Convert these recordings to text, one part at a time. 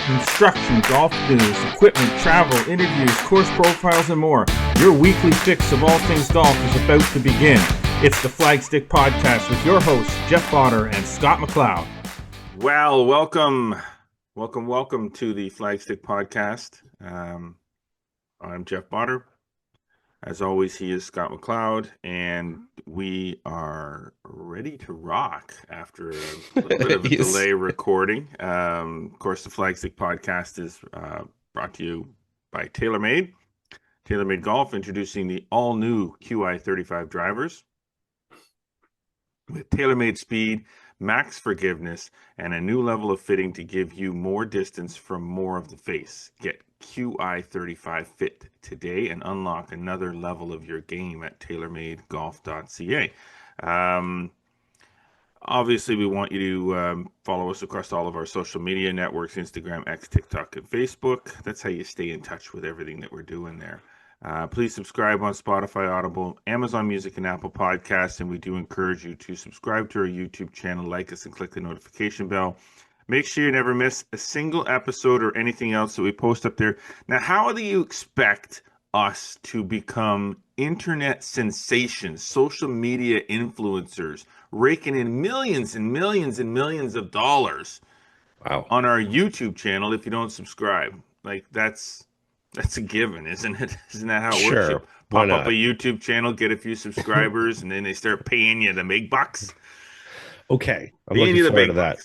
Instruction, golf news, equipment, travel, interviews, course profiles, and more. Your weekly fix of all things golf is about to begin. It's the Flagstick Podcast with your hosts, Jeff Botter and Scott McLeod. Well, welcome to the Flagstick Podcast. I'm Jeff Botter. As always, he is Scott McLeod, and we are ready to rock after a little bit of a delay recording. Of course, the Flagstick Podcast is brought to you by TaylorMade Golf, introducing the all-new QI35 drivers with TaylorMade speed, max forgiveness, and a new level of fitting to give you more distance from more of the face. Get QI35 fit today and unlock another level of your game at TaylorMadeGolf.ca. Obviously, we want you to follow us across all of our social media networks, Instagram, X, TikTok, and Facebook. That's how you stay in touch with everything that we're doing there. Please subscribe on Spotify, Audible, Amazon Music, and Apple Podcasts. And we do encourage you to subscribe to our YouTube channel, like us, and click the notification bell. Make sure you never miss a single episode or anything else that we post up there. Now, how do you expect us to become internet sensations, social media influencers, raking in millions and millions and millions of dollars on our YouTube channel if you don't subscribe? Like, that's a given, isn't it? Isn't that how it works? You pop up a YouTube channel, get a few subscribers, and then they start paying you the big bucks. Okay, I'm looking forward to that.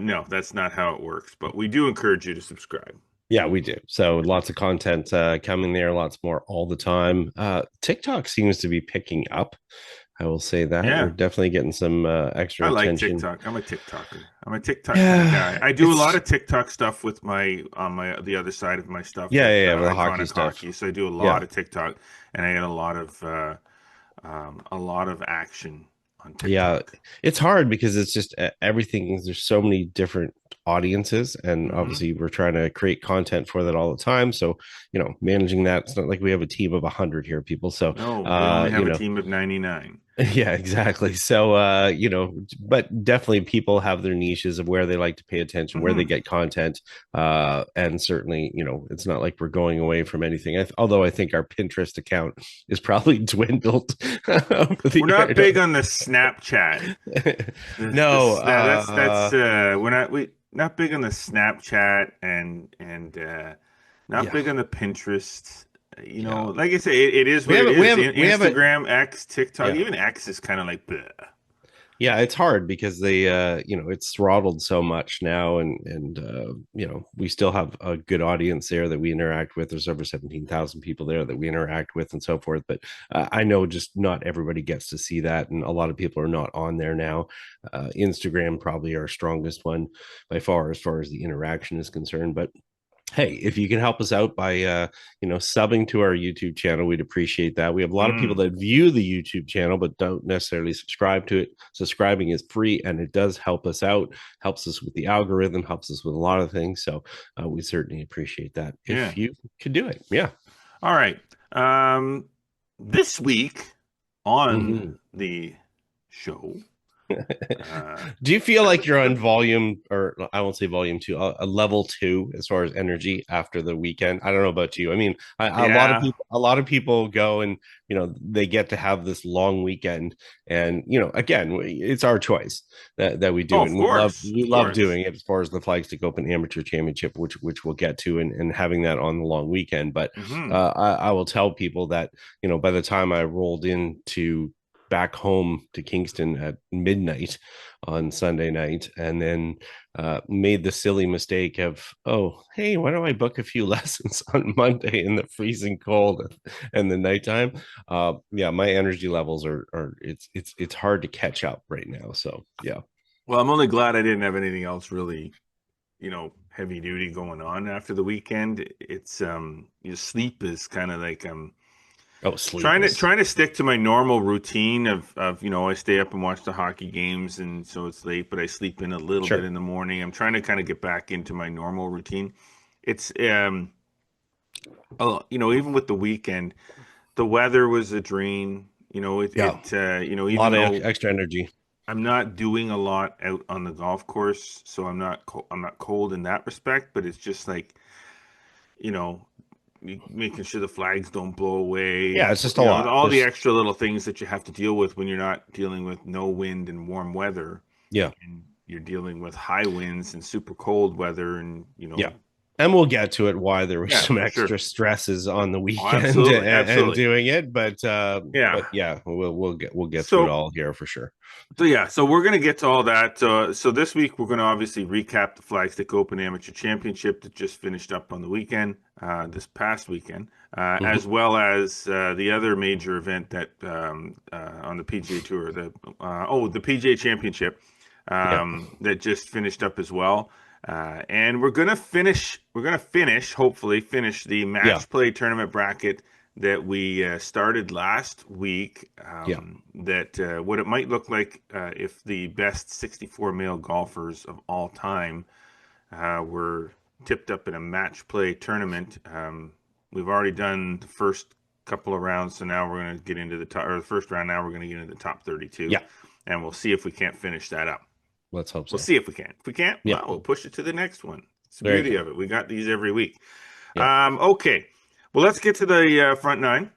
No, that's not how it works, but we do encourage you to subscribe. Yeah, we do. So lots of content coming there, lots more all the time. TikTok seems to be picking up. I will say that. Yeah. We're definitely getting some extra attention. I like TikTok. I'm a TikToker. I'm a TikTok kind of guy. I do a lot of TikTok stuff with the other side of my stuff. Yeah, with the hockey stuff. So I do a lot of TikTok, and I get a lot of action on TikTok. Yeah, it's hard because it's just everything. There's so many different audiences, and obviously we're trying to create content for that all the time. So, managing that, it's not like we have a team of 100 here, people. So no, we only have a team of 99. Yeah, exactly. So, but definitely people have their niches of where they like to pay attention, where they get content. And certainly, it's not like we're going away from anything. Although I think our Pinterest account is probably dwindled. We're not big on the Snapchat. No, we're not big on the Snapchat and not big on the Pinterest. Like I say, it is what it is. Instagram, X, TikTok, even X is kind of like bleh. Yeah, it's hard because they it's throttled so much now, and we still have a good audience there that we interact with. There's over 17,000 people there that we interact with and so forth, but I know just not everybody gets to see that, and a lot of people are not on there now. Instagram probably our strongest one by far as the interaction is concerned, but hey, if you can help us out by subbing to our YouTube channel, we'd appreciate that. We have a lot of people that view the YouTube channel but don't necessarily subscribe to it. Subscribing is free, and it does help us out, helps us with the algorithm, helps us with a lot of things. So we certainly appreciate that if you could do it. Yeah. All right. This week on the show, do you feel like you're on volume, or I won't say volume 2, a level 2 as far as energy after the weekend? I don't know about you. I mean, a lot of people go and they get to have this long weekend, and again, it's our choice that we do, and we love doing it as far as the Flagstick Open Amateur Championship, which we'll get to, and having that on the long weekend. But I will tell people that by the time I rolled into back home to Kingston at midnight on Sunday night, and then made the silly mistake of, oh, hey, why don't I book a few lessons on Monday in the freezing cold and the nighttime? My energy levels are it's hard to catch up right now. So yeah. Well, I'm only glad I didn't have anything else really, heavy duty going on after the weekend. It's your sleep is kind of like trying to stick to my normal routine of I stay up and watch the hockey games, and so it's late, but I sleep in a little bit in the morning. I'm trying to kind of get back into my normal routine. It's even with the weekend, the weather was a drain. A lot of extra energy. I'm not doing a lot out on the golf course, so I'm not cold in that respect. But it's just like, you know, making sure the flags don't blow away. Yeah, it's just a lot. All the extra little things that you have to deal with when you're not dealing with no wind and warm weather. Yeah. And you're dealing with high winds and super cold weather, and yeah. And we'll get to it why there was some extra stresses on the weekend and doing it, but we'll get to it all here for sure. So we're going to get to all that. So this week we're going to obviously recap the Flagstick Open Amateur Championship that just finished up on the weekend, this past weekend, as well as the other major event that on the PGA Tour, the PGA Championship that just finished up as well. And we're gonna finish. Hopefully, finish the match play tournament bracket that we started last week. That what it might look like if the best 64 male golfers of all time were tipped up in a match play tournament. We've already done the first couple of rounds, so now we're going to get into the first round. Now we're going to get into the top 32. And we'll see if we can't finish that up. Let's hope so. We'll see if we can. If we can't, well, we'll push it to the next one. It's the beauty of it. We got these every week. Okay. Well, let's get to the front nine.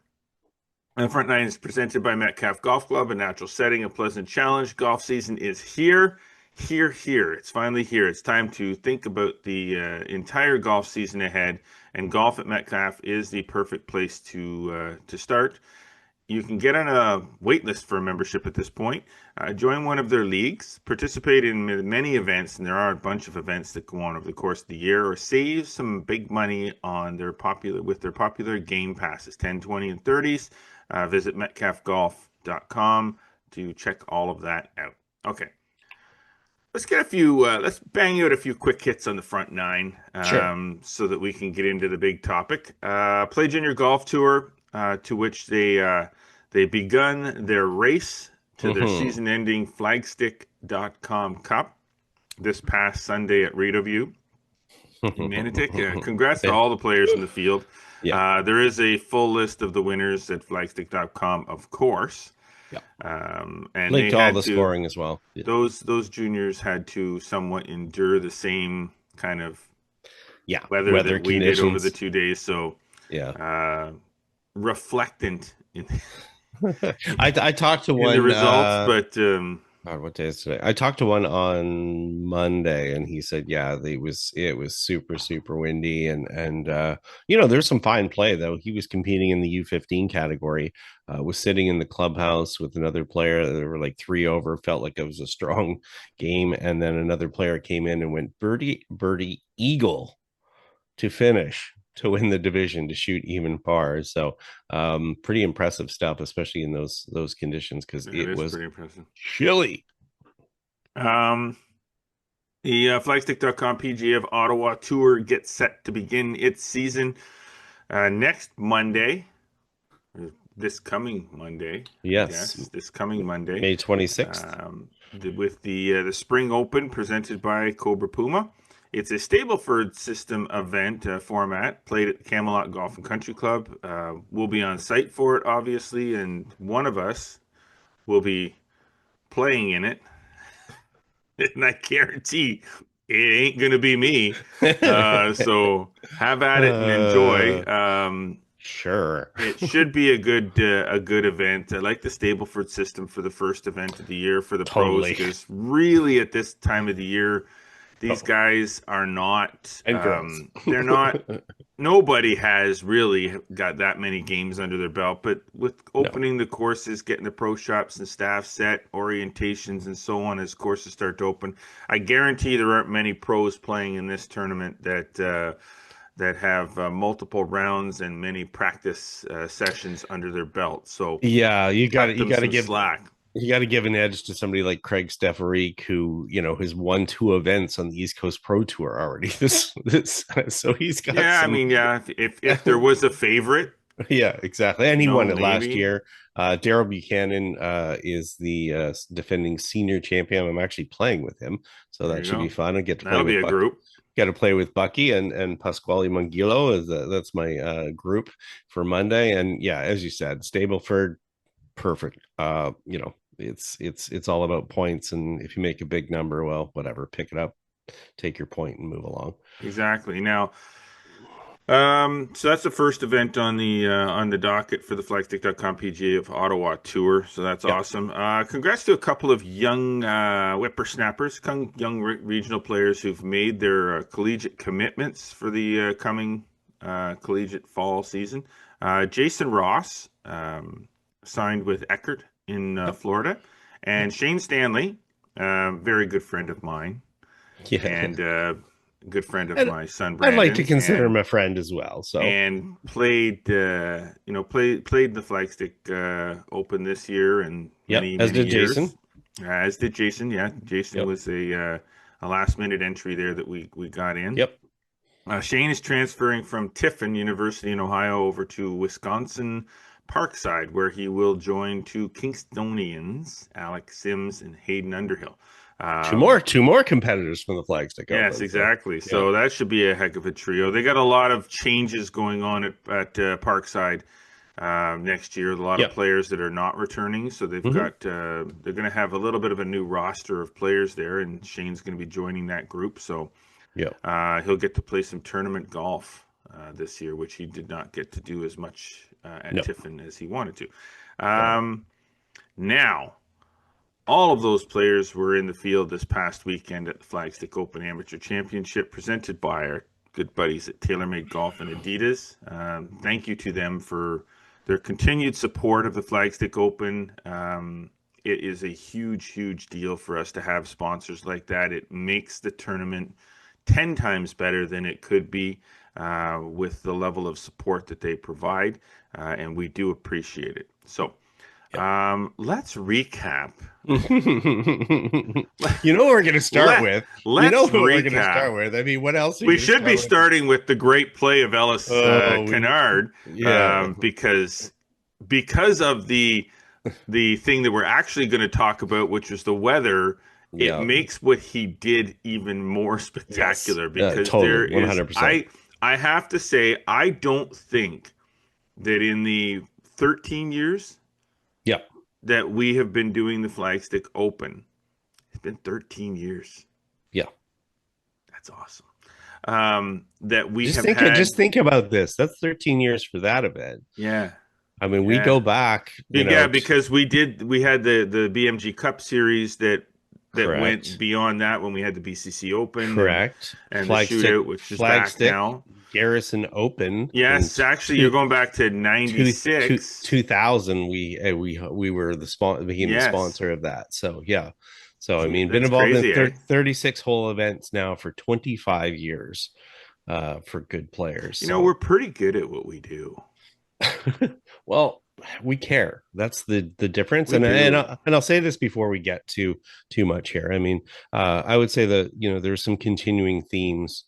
The front nine is presented by Metcalf Golf Club, a natural setting, a pleasant challenge. Golf season is here. It's finally here. It's time to think about the entire golf season ahead, and golf at Metcalf is the perfect place to start. You can get on a wait list for a membership at this point. Join one of their leagues, participate in many events, and there are a bunch of events that go on over the course of the year, or save some big money on their popular game passes, 10, 20, and 30s. Visit metcalfgolf.com to check all of that out. Okay. Let's get let's bang out a few quick hits on the front nine so that we can get into the big topic. Play Junior Golf Tour, to which they begun their race to their season-ending Flagstick.com Cup this past Sunday at Rideau in Manotick. Congrats to all the players in the field. There is a full list of the winners at Flagstick.com, of course. And linked to all the scoring as well. Those juniors had to somewhat endure the same kind of weather that we did over the 2 days. So reflectant in I talked to one the results, but God, what day is today? I talked to one on Monday, and he said, it was super, super windy, and there's some fine play though. He was competing in the U15 category, was sitting in the clubhouse with another player. There were like 3 over, felt like it was a strong game, and then another player came in and went birdie, eagle to finish, to win the division, to shoot even par. So pretty impressive stuff, especially in those conditions, because it was pretty impressive. Chilly. The Flagstick.com PGA of Ottawa Tour gets set to begin its season next Monday. This coming Monday. Yes, this coming Monday, May 26th. With the Spring Open presented by Cobra PUMA. It's a Stableford system event format, played at the Camelot Golf and Country Club. We'll be on site for it, obviously, and one of us will be playing in it. And I guarantee it ain't going to be me. So have at it and enjoy. Sure. It should be a good event. I like the Stableford system for the first event of the year for the pros, because really at this time of the year, these guys are not, they're not, nobody has really got that many games under their belt, but with opening the courses, getting the pro shops and staff set, orientations and so on as courses start to open, I guarantee there aren't many pros playing in this tournament that have multiple rounds and many practice sessions under their belt. So you got to give slack. You got to give an edge to somebody like Craig Stefarique, who has won 2 events on the East Coast Pro Tour already. So he's got. If there was a favorite, exactly, and he won it last year. Daryl Buchanan is the defending senior champion. I'm actually playing with him, so that should be fun. I get to play. That'll be a group. Got to play with Bucky and Pasquale Mangillo. That's my group for Monday. And as you said, Stableford. Perfect. it's all about points, and if you make a big number, well, whatever, pick it up, take your point, and move along. Exactly. Now, so that's the first event on the docket for the Flagstick.com PGA of Ottawa Tour. So that's awesome. Congrats to a couple of young whippersnappers, young regional players who've made their collegiate commitments for the coming collegiate fall season. Jason Ross signed with Eckerd in Florida, and Shane Stanley, very good friend of mine, and good friend of my son Brandon. I'd like to consider him a friend as well. So and played played the Flagstick Open this year and many years. Jason. As did Jason. Yeah, Jason was a last minute entry there that we got in. Yep. Shane is transferring from Tiffin University in Ohio over to Wisconsin Parkside, where he will join two Kingstonians, Alex Sims and Hayden Underhill. Two more competitors from the Flagstick Open. Yes, exactly. So that should be a heck of a trio. They got a lot of changes going on at Parkside next year. A lot of players that are not returning. So they've got they're going to have a little bit of a new roster of players there, and Shane's going to be joining that group. So he'll get to play some tournament golf this year, which he did not get to do as much at Tiffin as he wanted to. Now, all of those players were in the field this past weekend at the Flagstick Open Amateur Championship, presented by our good buddies at TaylorMade Golf and Adidas. Thank you to them for their continued support of the Flagstick Open. It is a huge, huge deal for us to have sponsors like that. It makes the tournament 10 times better than it could be with the level of support that they provide, and we do appreciate it. So, let's recap. You know what we're going to start with. We're going to start with. I mean, what else? We should be starting with the great play of Ellis Kinnaird, because of the thing that we're actually going to talk about, which is the weather. It makes what he did even more spectacular because there is 100%. I have to say, I don't think that in the 13 years that we have been doing the Flagstick Open, it's been 13 years. Yeah. That's awesome. That we just think about this. That's 13 years for that event. Yeah. I mean, we go back. Because we had the BMG Cup series that went beyond that when we had the BCC Open. Correct. And the Shootout, which is back now. Garrison Open. Yes, actually, you're going back to 96. 2000, we were the sponsor of that. So, So, I mean, been involved in 36 hole events now for 25 years for good players. We're pretty good at what we do. Well, we care. That's the difference. And I'll say this before we get too much here. I mean, I would say that, there's some continuing themes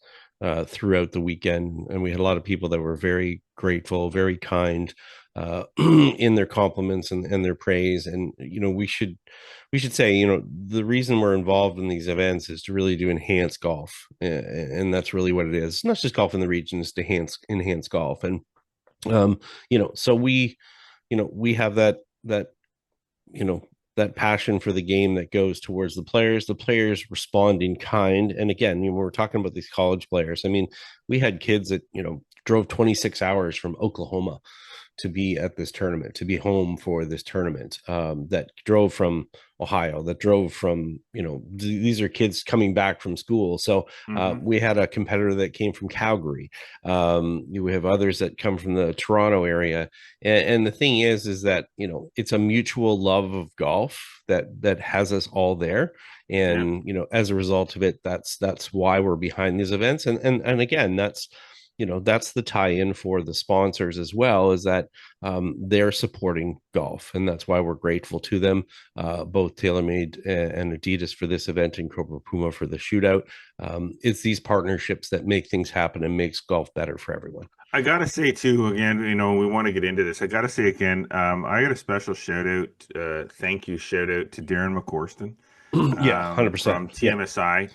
throughout the weekend, and we had a lot of people that were very grateful, very kind in their compliments and their praise. And we should say, the reason we're involved in these events is to really do enhance golf, and that's really what it is. It's not just golf in the region, it's to enhance golf. And so we have that passion for the game that goes towards the players respond in kind. And again, we're talking about these college players. I mean, we had kids that, drove 26 hours from Oklahoma to be at this tournament, to be home for this tournament, that drove from Ohio, that drove from, these are kids coming back from school. So we had a competitor that came from Calgary. We have others that come from the Toronto area. And the thing is that, it's a mutual love of golf that has us all there. And, as a result of it, that's why we're behind these events. And again, that's the tie-in for the sponsors as well, is that they're supporting golf, and that's why we're grateful to them, both TaylorMade and Adidas for this event and Cobra PUMA for the Shootout. It's these partnerships that make things happen and makes golf better for everyone. I gotta say too, again, we want to get into this. I gotta say again, I got a special shout out, thank you shout out to Darren McCorston, 100% from TMSI.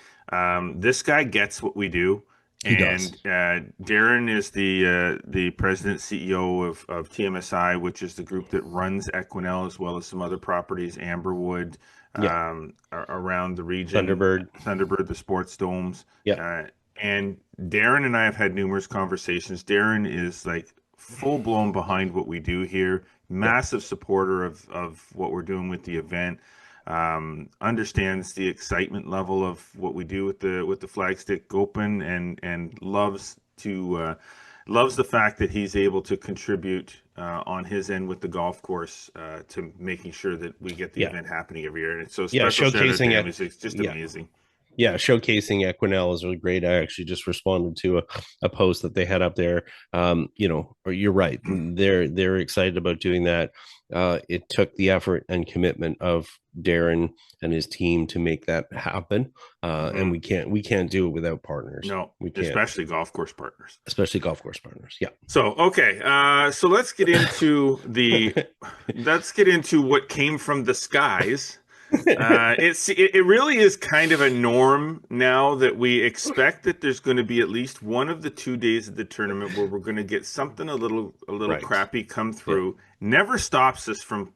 This guy gets what we do. He does. And Darren is the president CEO of TMSI, which is the group that runs Equinel as well as some other properties, Amberwood, Yeah. around the region, Thunderbird, the sports domes. Yeah. And Darren and I have had numerous conversations. Darren is like full blown behind what we do here, Yeah. massive supporter of what we're doing with the event. Understands the excitement level of what we do with the Flagstick Open, and loves the fact that he's able to contribute on his end with the golf course to making sure that we get the event happening every year. And so special showcasing shout out to him. It's just amazing. Yeah, showcasing Equinel is really great. I actually just responded to a post that they had up there. You're right. They're excited about doing that. It took the effort and commitment of Darren and his team to make that happen. And we can't do it without partners. No, we can't. Especially golf course partners. Yeah. So okay, so let's get into what came from the skies. It really is kind of a norm now that we expect that there's going to be at least one of the 2 days of the tournament where we're going to get something a little crappy come through. Yeah. Never stops us from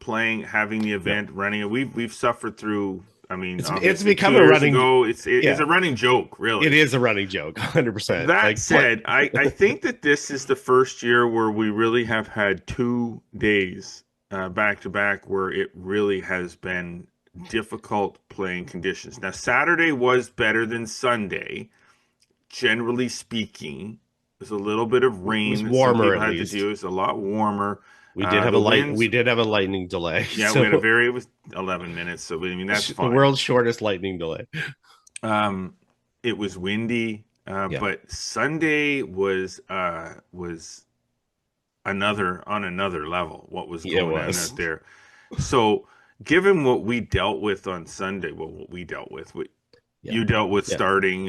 having the event running. We've suffered through. I mean, it's become a running. It's a running joke, really. It is a running joke, 100%. That said, I think that this is the first year where we really have had 2 days back to back where it really has been difficult playing conditions. Now, Saturday was better than Sunday, generally speaking. There's a little bit of rain. It was warmer. Had to do. It was a lot warmer. We did have a lightning delay. Yeah, so. It was 11 minutes. So I mean, that's fine. The world's shortest lightning delay. It was windy, but Sunday was another level. What was going on out there? So. Given what we dealt with on Sunday, you dealt with starting,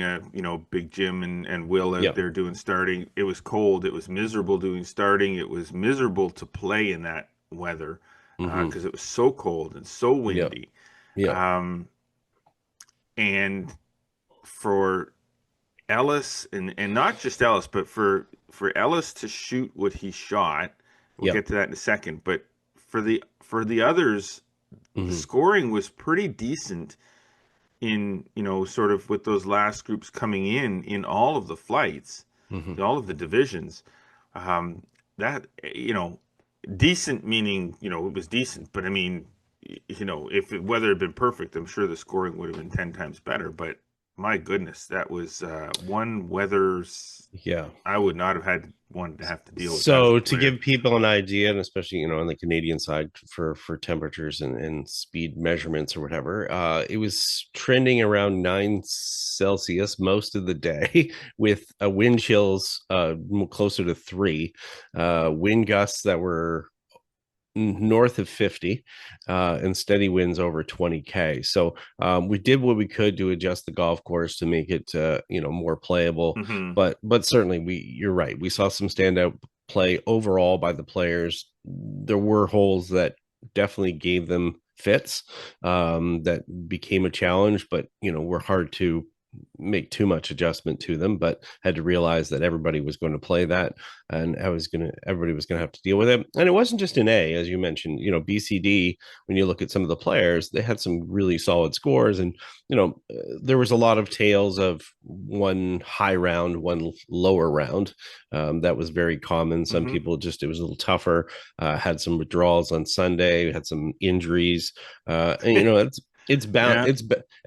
Big Jim and Will out there doing starting. It was cold. It was miserable doing starting. It was miserable to play in that weather because it was so cold and so windy. And for Ellis, and not just Ellis, but for Ellis to shoot what he shot, we'll get to that in a second. But for the others. The scoring was pretty decent in, sort of with those last groups coming in all of the flights, all of the divisions. That, decent meaning, it was decent. But I mean, if weather had been perfect, I'm sure the scoring would have been 10 times better. But my goodness, that was one weather's. Yeah, I would not have had one to have to deal with. So to give people an idea, and especially on the Canadian side for temperatures and speed measurements or whatever, it was trending around 9 Celsius most of the day, with wind chills closer to 3, wind gusts that were north of 50 and steady winds over 20k. So we did what we could to adjust the golf course to make it more playable. But certainly you're right, we saw some standout play overall by the players. There were holes that definitely gave them fits that became a challenge, but were hard to make too much adjustment to them, but had to realize that everybody was going to play that, and everybody was going to have to deal with it. And it wasn't just an A, as you mentioned. BCD, when you look at some of the players, they had some really solid scores, and there was a lot of tales of one high round, one lower round. That was very common. Some people it was a little tougher, had some withdrawals on Sunday, had some injuries, and it's bound.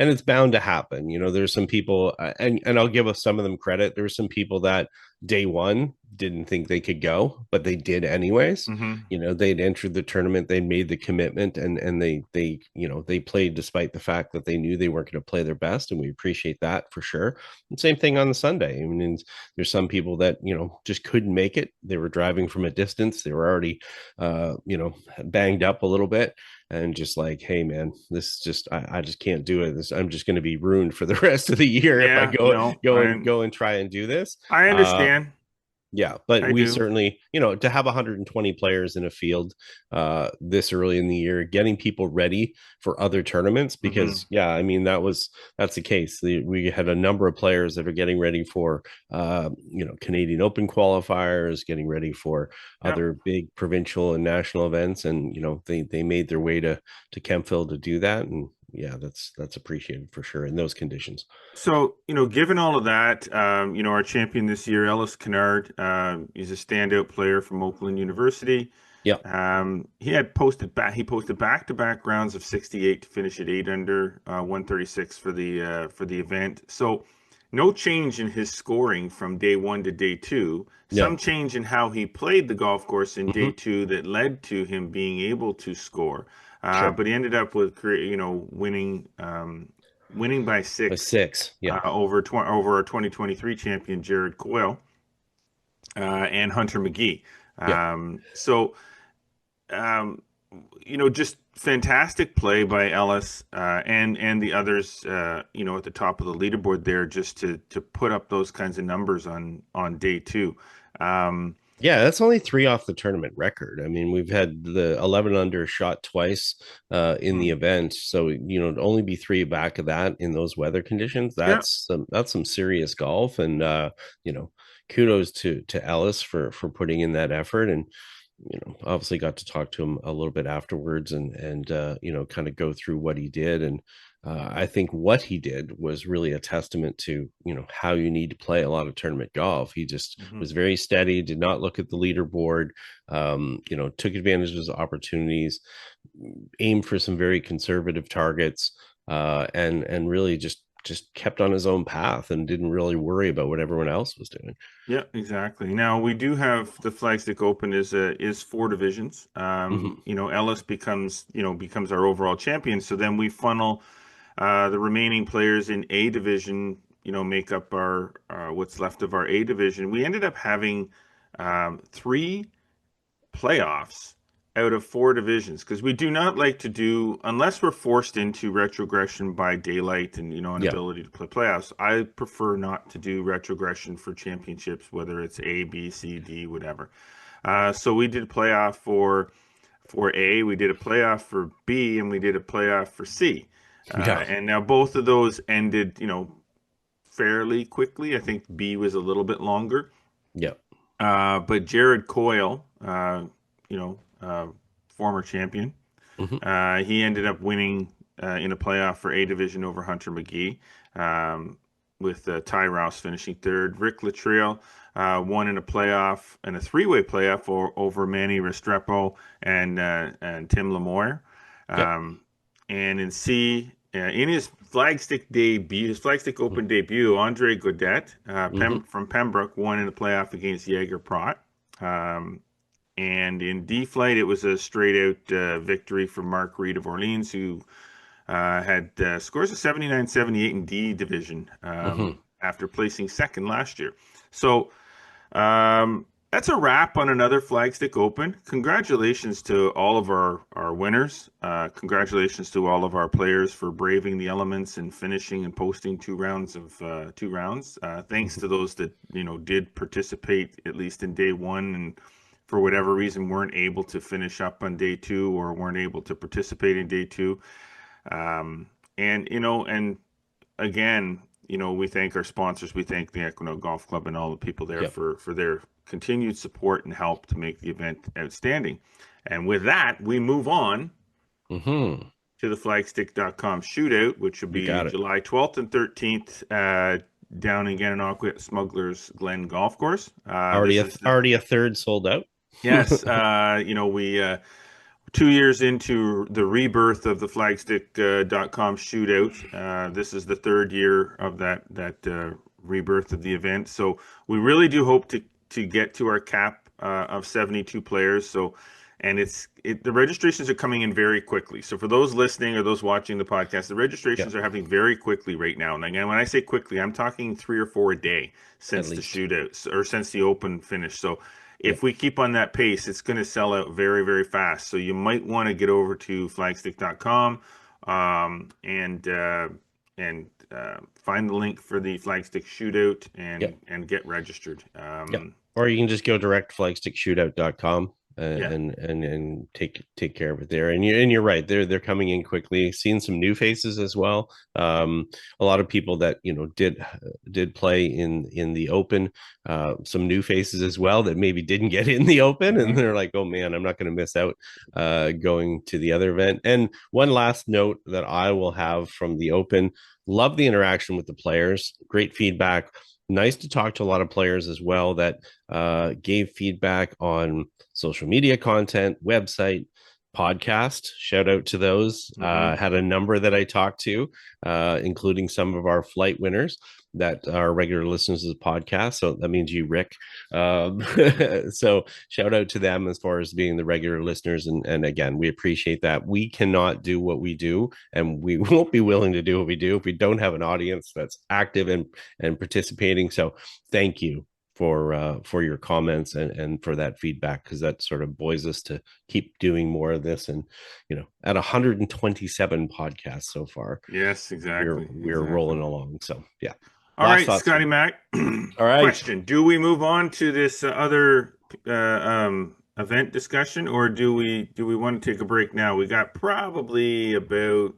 It's bound to happen. There's some people, and I'll give some of them credit. There were some people that day one didn't think they could go, but they did anyways. They'd entered the tournament, they made the commitment, and they played despite the fact that they knew they weren't going to play their best, and we appreciate that for sure. And same thing on the Sunday. I mean, there's some people that just couldn't make it. They were driving from a distance. They were already banged up a little bit, and just like, hey man, this just I just can't do it. I'm just going to be ruined for the rest of the year if I go and try and do this. I understand. Yeah, but I we do. certainly, to have 120 players in a field this early in the year, getting people ready for other tournaments, because yeah, I mean that's the case. We had a number of players that are getting ready for Canadian Open qualifiers, getting ready for Yeah. other big provincial and national events, and they made their way to Kempville to do that, and yeah, that's appreciated for sure in those conditions. So, given all of that, our champion this year, Ellis Kinnaird, he's a standout player from Oakland University. Yeah. He posted back-to-back rounds of 68 to finish at 8 under, 136 for the event. So, no change in his scoring from day one to day two. Some No. change in how he played the golf course in day Hmm. two that led to him being able to score. Sure. But he ended up with winning by A six six. Yeah. over our 2023 champion Jared Coyle and Hunter McGee. Yeah. So um, just fantastic play by Ellis and the others. At the top of the leaderboard there, just to put up those kinds of numbers on day two. Yeah, that's only three off the tournament record. I mean, we've had the 11 under shot twice in the event, so to only be three back of that in those weather conditions, Yeah. that's some serious golf, and kudos to Ellis for putting in that effort, and obviously got to talk to him a little bit afterwards, and kind of go through what he did, and I think what he did was really a testament to how you need to play a lot of tournament golf. He just was very steady, did not look at the leaderboard, took advantage of his opportunities, aimed for some very conservative targets, and really just kept on his own path and didn't really worry about what everyone else was doing. Yeah, exactly. Now we do have the Flagstick Open is four divisions. Ellis becomes our overall champion. So then we funnel the remaining players in A division. Make up our what's left of our A division. We ended up having three playoffs out of four divisions because we do not like to do, unless we're forced into retrogression by daylight and an Yeah. ability to play playoffs. I prefer not to do retrogression for championships, whether it's A, B, C, D, whatever. So we did a playoff for A, we did a playoff for B, and we did a playoff for C. Yeah. And now both of those ended, fairly quickly. I think B was a little bit longer. Yeah. But Jared Coyle, former champion, he ended up winning in a playoff for A division over Hunter McGee, with Ty Rouse finishing third. Rick Latrell won in a playoff, and a three-way playoff over Manny Restrepo and Tim Lamoire. And in C, in his Flagstick Open debut, Andre Godet from Pembroke won in the playoff against Jaeger Pratt. And in D flight, it was a straight-out victory for Mark Reed of Orleans, who had scores of 79, 78 in D division after placing second last year. So that's a wrap on another Flagstick Open. Congratulations to all of our winners. Congratulations to all of our players for braving the elements and finishing and posting two rounds. Thanks to those that did participate at least in day one and for whatever reason weren't able to finish up on day two or weren't able to participate in day two. And again, we thank our sponsors. We thank the Equinox Golf Club and all the people there for their continued support and help to make the event outstanding. And with that, we move on to the flagstick.com shootout, which will be July 12th and 13th down in Gananoque Smugglers Glen Golf Course. Already a third sold out. Yes. We 2 years into the rebirth of the flagstick.com shootout. This is the third year of that rebirth of the event. So we really do hope to get to our cap of 72 players. So, and the registrations are coming in very quickly. So for those listening or those watching the podcast, the registrations are happening very quickly right now. And again, when I say quickly, I'm talking 3 or 4 a day since the shootout or since the open finished. So if we keep on that pace, it's going to sell out very, very fast. So you might want to get over to flagstick.com and find the link for the Flagstick shootout and get registered. Or you can just go direct flagstickshootout.com Yeah. and take care of it there. And you're right. They're coming in quickly. Seeing some new faces as well. A lot of people that did play in the Open. Some new faces as well that maybe didn't get in the Open, and they're like, oh man, I'm not going to miss out going to the other event. And one last note that I will have from the Open: love the interaction with the players. Great feedback. Nice to talk to a lot of players as well that gave feedback on social media content, website, podcast. Shout out to those. Had a number that I talked to, including some of our flight winners that are regular listeners of the podcast. So that means you, Rick. So shout out to them as far as being the regular listeners. And again, we appreciate that. We cannot do what we do, and we won't be willing to do what we do if we don't have an audience that's active and participating. So thank you for your comments and for that feedback, because that sort of buoys us to keep doing more of this. And at 127 podcasts so far. Yes, exactly. We're rolling along. So yeah. All right, Scotty Mac. All right. Question: do we move on to this other event discussion, or do we want to take a break now? We got probably about,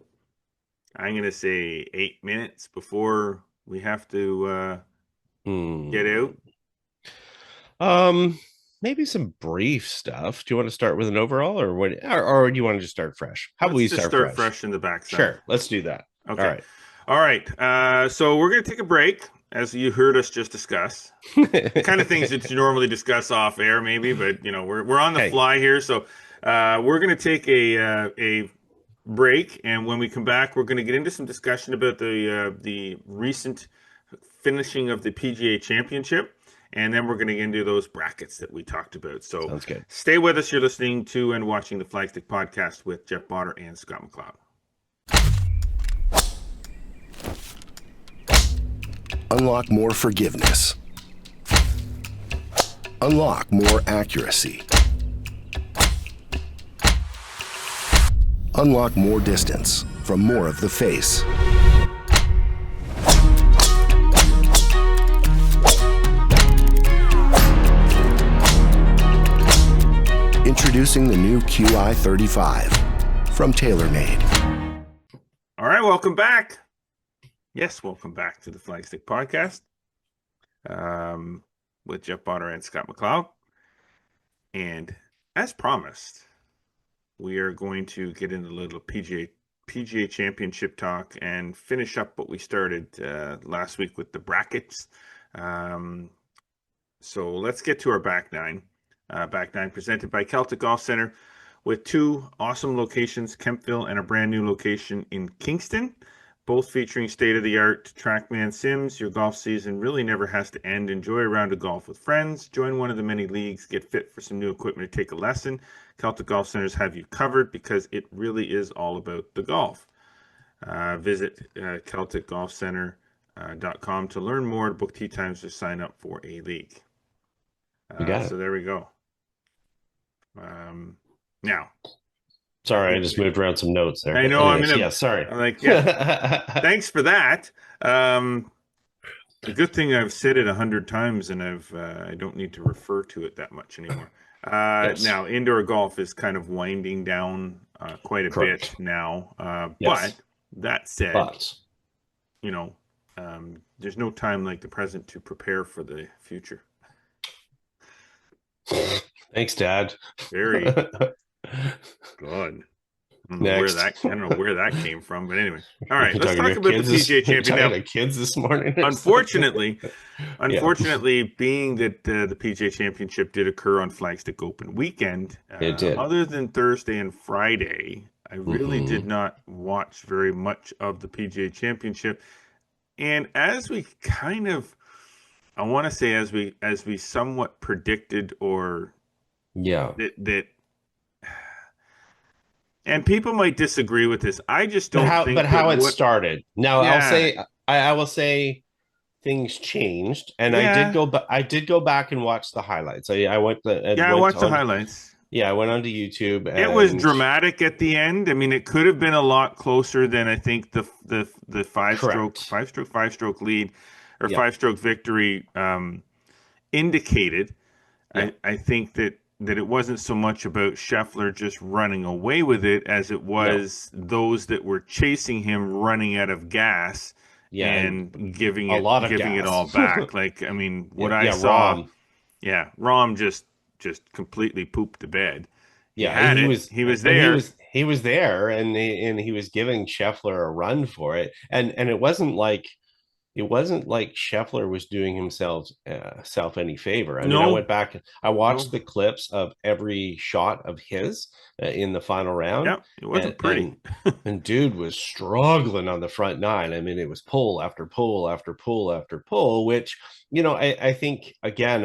I'm going to say, 8 minutes before we have to get out. Maybe some brief stuff. Do you want to start with an overall, or what, or do you want to just start fresh? How about we start fresh in the backside? Sure, let's do that. Okay. All right. So we're going to take a break, as you heard us just discuss. Kind of things that you normally discuss off air, maybe, but we're on the fly here. So we're going to take a break, and when we come back, we're going to get into some discussion about the recent finishing of the PGA Championship. And then we're going to get into those brackets that we talked about. So sounds good. Stay with us. You're listening to and watching the Flagstick Podcast with Jeff Botter and Scott McLeod. Unlock more forgiveness. Unlock more accuracy. Unlock more distance from more of the face. Introducing the new QI35 from TaylorMade. All right, welcome back. Yes, welcome back to the Flagstick Podcast with Jeff Botter and Scott McLeod. And as promised, we are going to get into a little PGA Championship talk and finish up what we started last week with the brackets. So let's get to our back nine. Back nine presented by Celtic Golf Center, with two awesome locations, Kempville and a brand new location in Kingston, both featuring state-of-the-art TrackMan sims. Your golf season really never has to end. Enjoy a round of golf with friends. Join one of the many leagues. Get fit for some new equipment to take a lesson. Celtic Golf Centers have you covered, because it really is all about the golf. Visit CelticGolfCenter.com to learn more, to book tee times, to sign up for a league. So there we go. Now, sorry, I just moved around some notes there. I know. Anyways, sorry. I'm like, thanks for that. The good thing I've said it 100 times, and I don't need to refer to it that much anymore. Yes. Now, indoor golf is kind of winding down quite a bit now. Yes. But that said, there's no time like the present to prepare for the future. Thanks, Dad. Very good. I don't know where that came from, but anyway. All right, let's talk about the PGA Championship. Now, kids this morning. Unfortunately, being that the PGA Championship did occur on Flagstick Open weekend, it did. Other than Thursday and Friday, I really did not watch very much of the PGA Championship. And as we kind of, I want to say, as we somewhat predicted, or that and people might disagree with this. I just don't think. But how it started. Now, I will say things changed, and I did go back and watch the highlights. I watched the highlights. Yeah, I went onto YouTube. And it was dramatic at the end. I mean, it could have been a lot closer than I think the five-stroke lead or 5-stroke victory indicated. I think that it wasn't so much about Scheffler just running away with it as it was those that were chasing him running out of gas and giving a lot of it gas. all back. Like, I mean, what I saw, Rom. Rom just completely pooped the bed. He Yeah, had he it. was He was and there. he was there, and he was giving Scheffler a run for it, and it wasn't like Scheffler was doing himself self any favor. I mean, I No, went back, I watched no. the clips of every shot of his in the final round. Yeah, it wasn't pretty. And dude was struggling on the front nine. I mean, it was pull after pull after pull after pull, which, I think, again,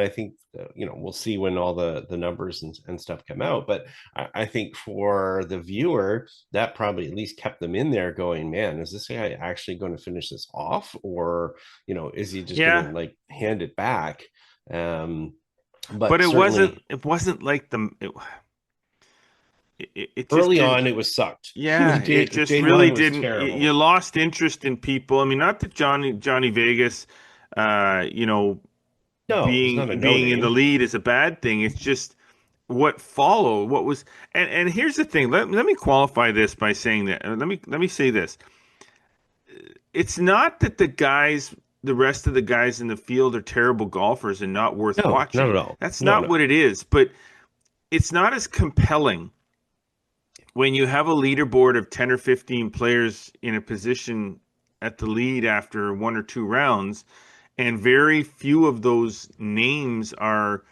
we'll see when all the numbers and stuff come out. But I think for the viewer, that probably at least kept them in there going, man, is this guy actually going to finish this off? Or, is he just going to like hand it back? But it wasn't like it early on, it was sucked. Yeah, it just really didn't. You lost interest in people. I mean, not that Johnny Vegas, being in the lead is a bad thing. It's just what followed. What was and here's the thing. Let me qualify this by saying that. Let me say this. It's not that the rest of the guys in the field are terrible golfers and not worth watching. Not at all. That's not what it is. But it's not as compelling when you have a leaderboard of 10 or 15 players in a position at the lead after one or two rounds, and very few of those names are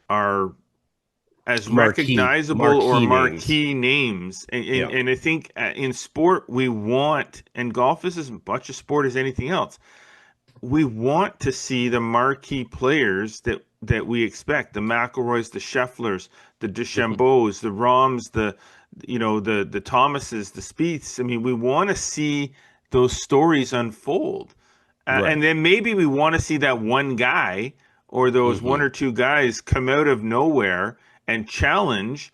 as recognizable or marquee names. And I think in sport we want, and golf is as much a sport as anything else, we want to see the marquee players that we expect, the McIlroys, the Schefflers, the DeChambeaus, the Roms, the Thomases, the Spieths. I mean, we want to see those stories unfold. And then maybe we want to see that one guy or those one or two guys come out of nowhere and challenge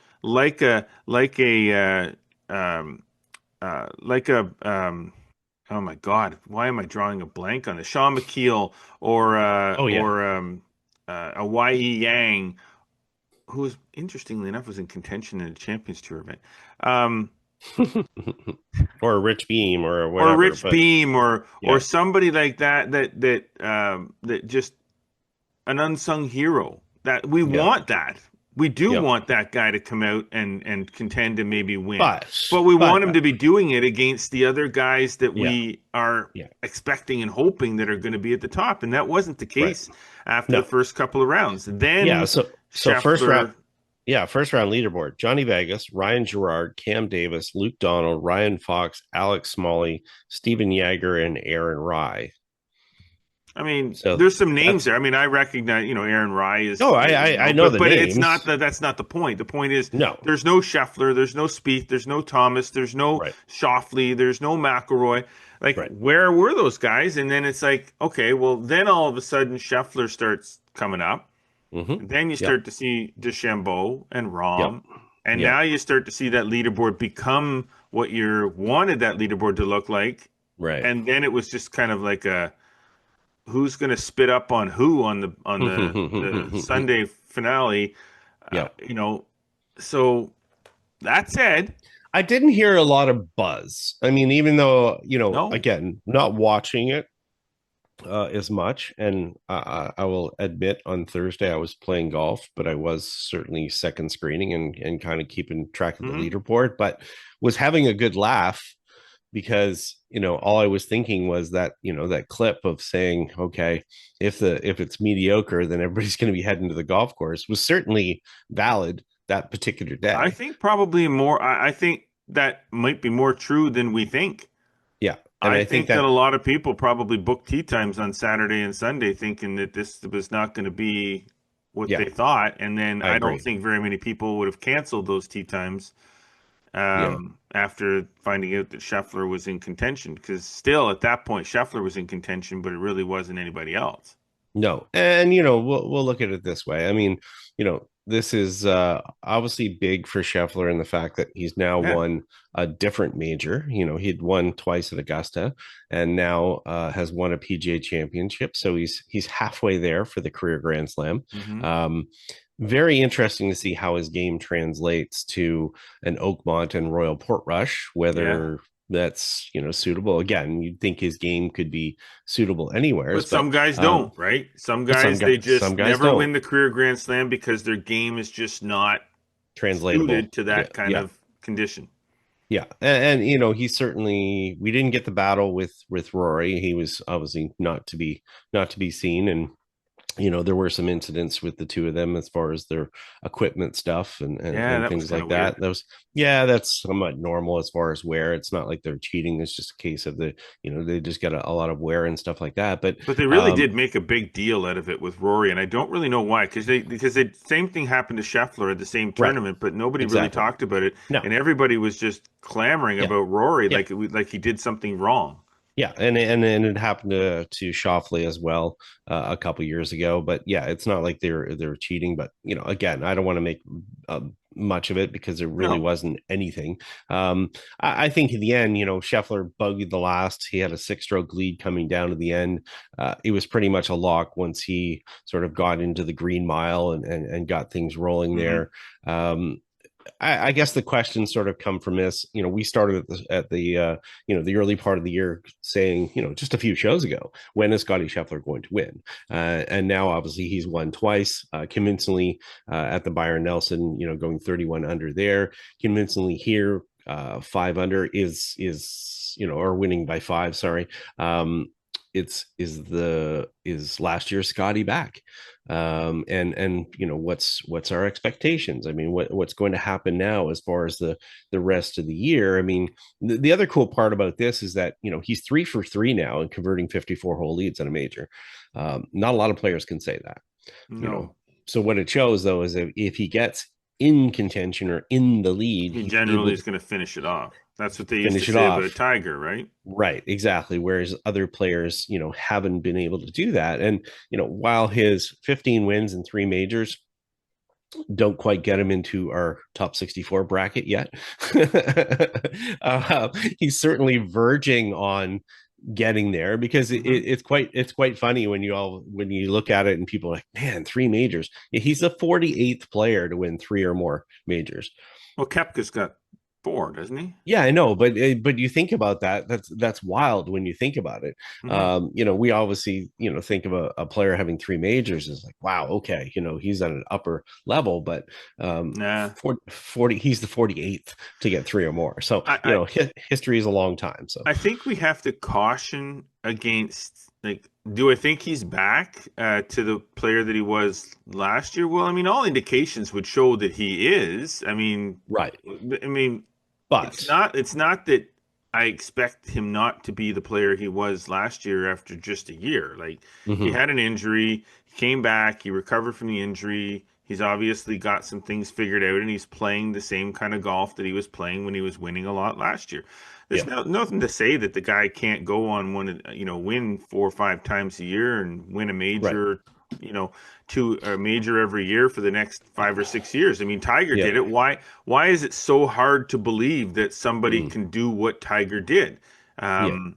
oh my God, why am I drawing a blank on this? Sean McKeel or a Y.E. Yang, who was, interestingly enough, was in contention in a Champions Tour event. Or a Rich Beam or whatever. Or somebody like that just an unsung hero. That we want that. We do want that guy to come out and contend and maybe win. But we want him to be doing it against the other guys that we are expecting and hoping that are going to be at the top. And that wasn't the case after the first couple of rounds. Then so first round leaderboard: Johnny Vegas, Ryan Gerard, Cam Davis, Luke Donald, Ryan Fox, Alex Smalley, Stephen Yeager, and Aaron Rye. I mean, there's some names there. I mean, I recognize, Aaron Rye is. Oh, I know the names. But it's not that's not the point. The point is, there's no Scheffler, there's no Spieth, there's no Thomas, there's no Schauffele, there's no McIlroy. Like, where were those guys? And then it's like, okay, well, then all of a sudden Scheffler starts coming up. Mm-hmm. Then you start to see DeChambeau and Rom. And now you start to see that leaderboard become what you wanted that leaderboard to look like. Right. And then it was just kind of like who's going to spit up on who on the Sunday finale. So that said, I didn't hear a lot of buzz. I mean, even though, again, not watching it as much. And I will admit, on Thursday I was playing golf, but I was certainly second screening and kind of keeping track of the leaderboard, but was having a good laugh. Because, all I was thinking was that, that clip of saying, okay, if it's mediocre, then everybody's going to be heading to the golf course was certainly valid that particular day. I think probably more. I think that might be more true than we think. Yeah. And I think that a lot of people probably booked tee times on Saturday and Sunday thinking that this was not going to be what they thought. And then I don't think very many people would have canceled those tee times. After finding out that Scheffler was in contention, because still at that point Scheffler was in contention, but it really wasn't anybody else. No. And we'll look at it this way. I mean, this is obviously big for Scheffler in the fact that he's now won a different major. You know, he'd won twice at Augusta and now has won a PGA championship. So he's halfway there for the career Grand Slam. Very interesting to see how his game translates to an Oakmont and Royal Portrush, whether that's, you know, suitable. Again, you'd think his game could be suitable anywhere. But some guys don't, right? Some guys, they just never win the career Grand Slam because their game is just not translatable suited to that kind of condition. Yeah. And you know, we didn't get the battle with Rory. He was obviously not to be seen. And you know, there were some incidents with the two of them as far as their equipment stuff and things like that. That's somewhat normal as far as wear. It's not like they're cheating. It's just a case of they just got a lot of wear and stuff like that. But they really did make a big deal out of it with Rory, and I don't really know why. Because the same thing happened to Scheffler at the same tournament, but nobody really talked about it, and everybody was just clamoring about Rory like he did something wrong. Yeah, and it happened to Schauffele as well a couple years ago. But yeah, it's not like they're cheating. But you know, again, I don't want to make much of it because there really wasn't anything. I think in the end, you know, Scheffler bogeyed the last. He had a 6-stroke lead coming down to the end. It was pretty much a lock once he sort of got into the green mile and got things rolling there. I guess the questions sort of come from this. You know, we started at the the early part of the year saying, you know, just a few shows ago, when is Scottie Scheffler going to win? And now obviously he's won twice, convincingly at the Byron Nelson, you know, going 31 under there, convincingly here, 5 under is or winning by 5. Sorry. Is last year's Scottie back? And you know, what's our expectations? I mean, what's going to happen now as far as the rest of the year? I mean, the other cool part about this is that, you know, he's 3 for 3 now and converting 54 hole leads on a major. Not a lot of players can say that. You know, so what it shows though is if he gets in contention or in the lead, he generally is going to finish it off. That's what they used to say about Tiger, right? Right, exactly. Whereas other players, you know, haven't been able to do that. And, you know, while his 15 wins in 3 majors don't quite get him into our top 64 bracket yet, he's certainly verging on getting there, because it's quite funny when you look at it and people are like, man, 3 majors. He's the 48th player to win 3 or more majors. Well, Koepka's got 4, doesn't he? Yeah, I know, but you think about that. That's wild when you think about it. You know, we obviously, you know, think of a player having 3 majors is like, wow, okay, you know, he's at an upper level, but 40, he's the 48th to get 3 or more. So history is a long time. So I think we have to caution against, like, do I think he's back to the player that he was last year? Well, I mean, all indications would show that he is. I mean, right. I mean, but it's not that I expect him not to be the player he was last year after just a year. Like, he had an injury, he came back, he recovered from the injury. He's obviously got some things figured out, and he's playing the same kind of golf that he was playing when he was winning a lot last year. There's nothing to say that the guy can't go on win 4 or 5 times a year and win a major, a major every year for the next 5 or 6 years. I mean, Tiger did it. Why is it so hard to believe that somebody can do what Tiger did? I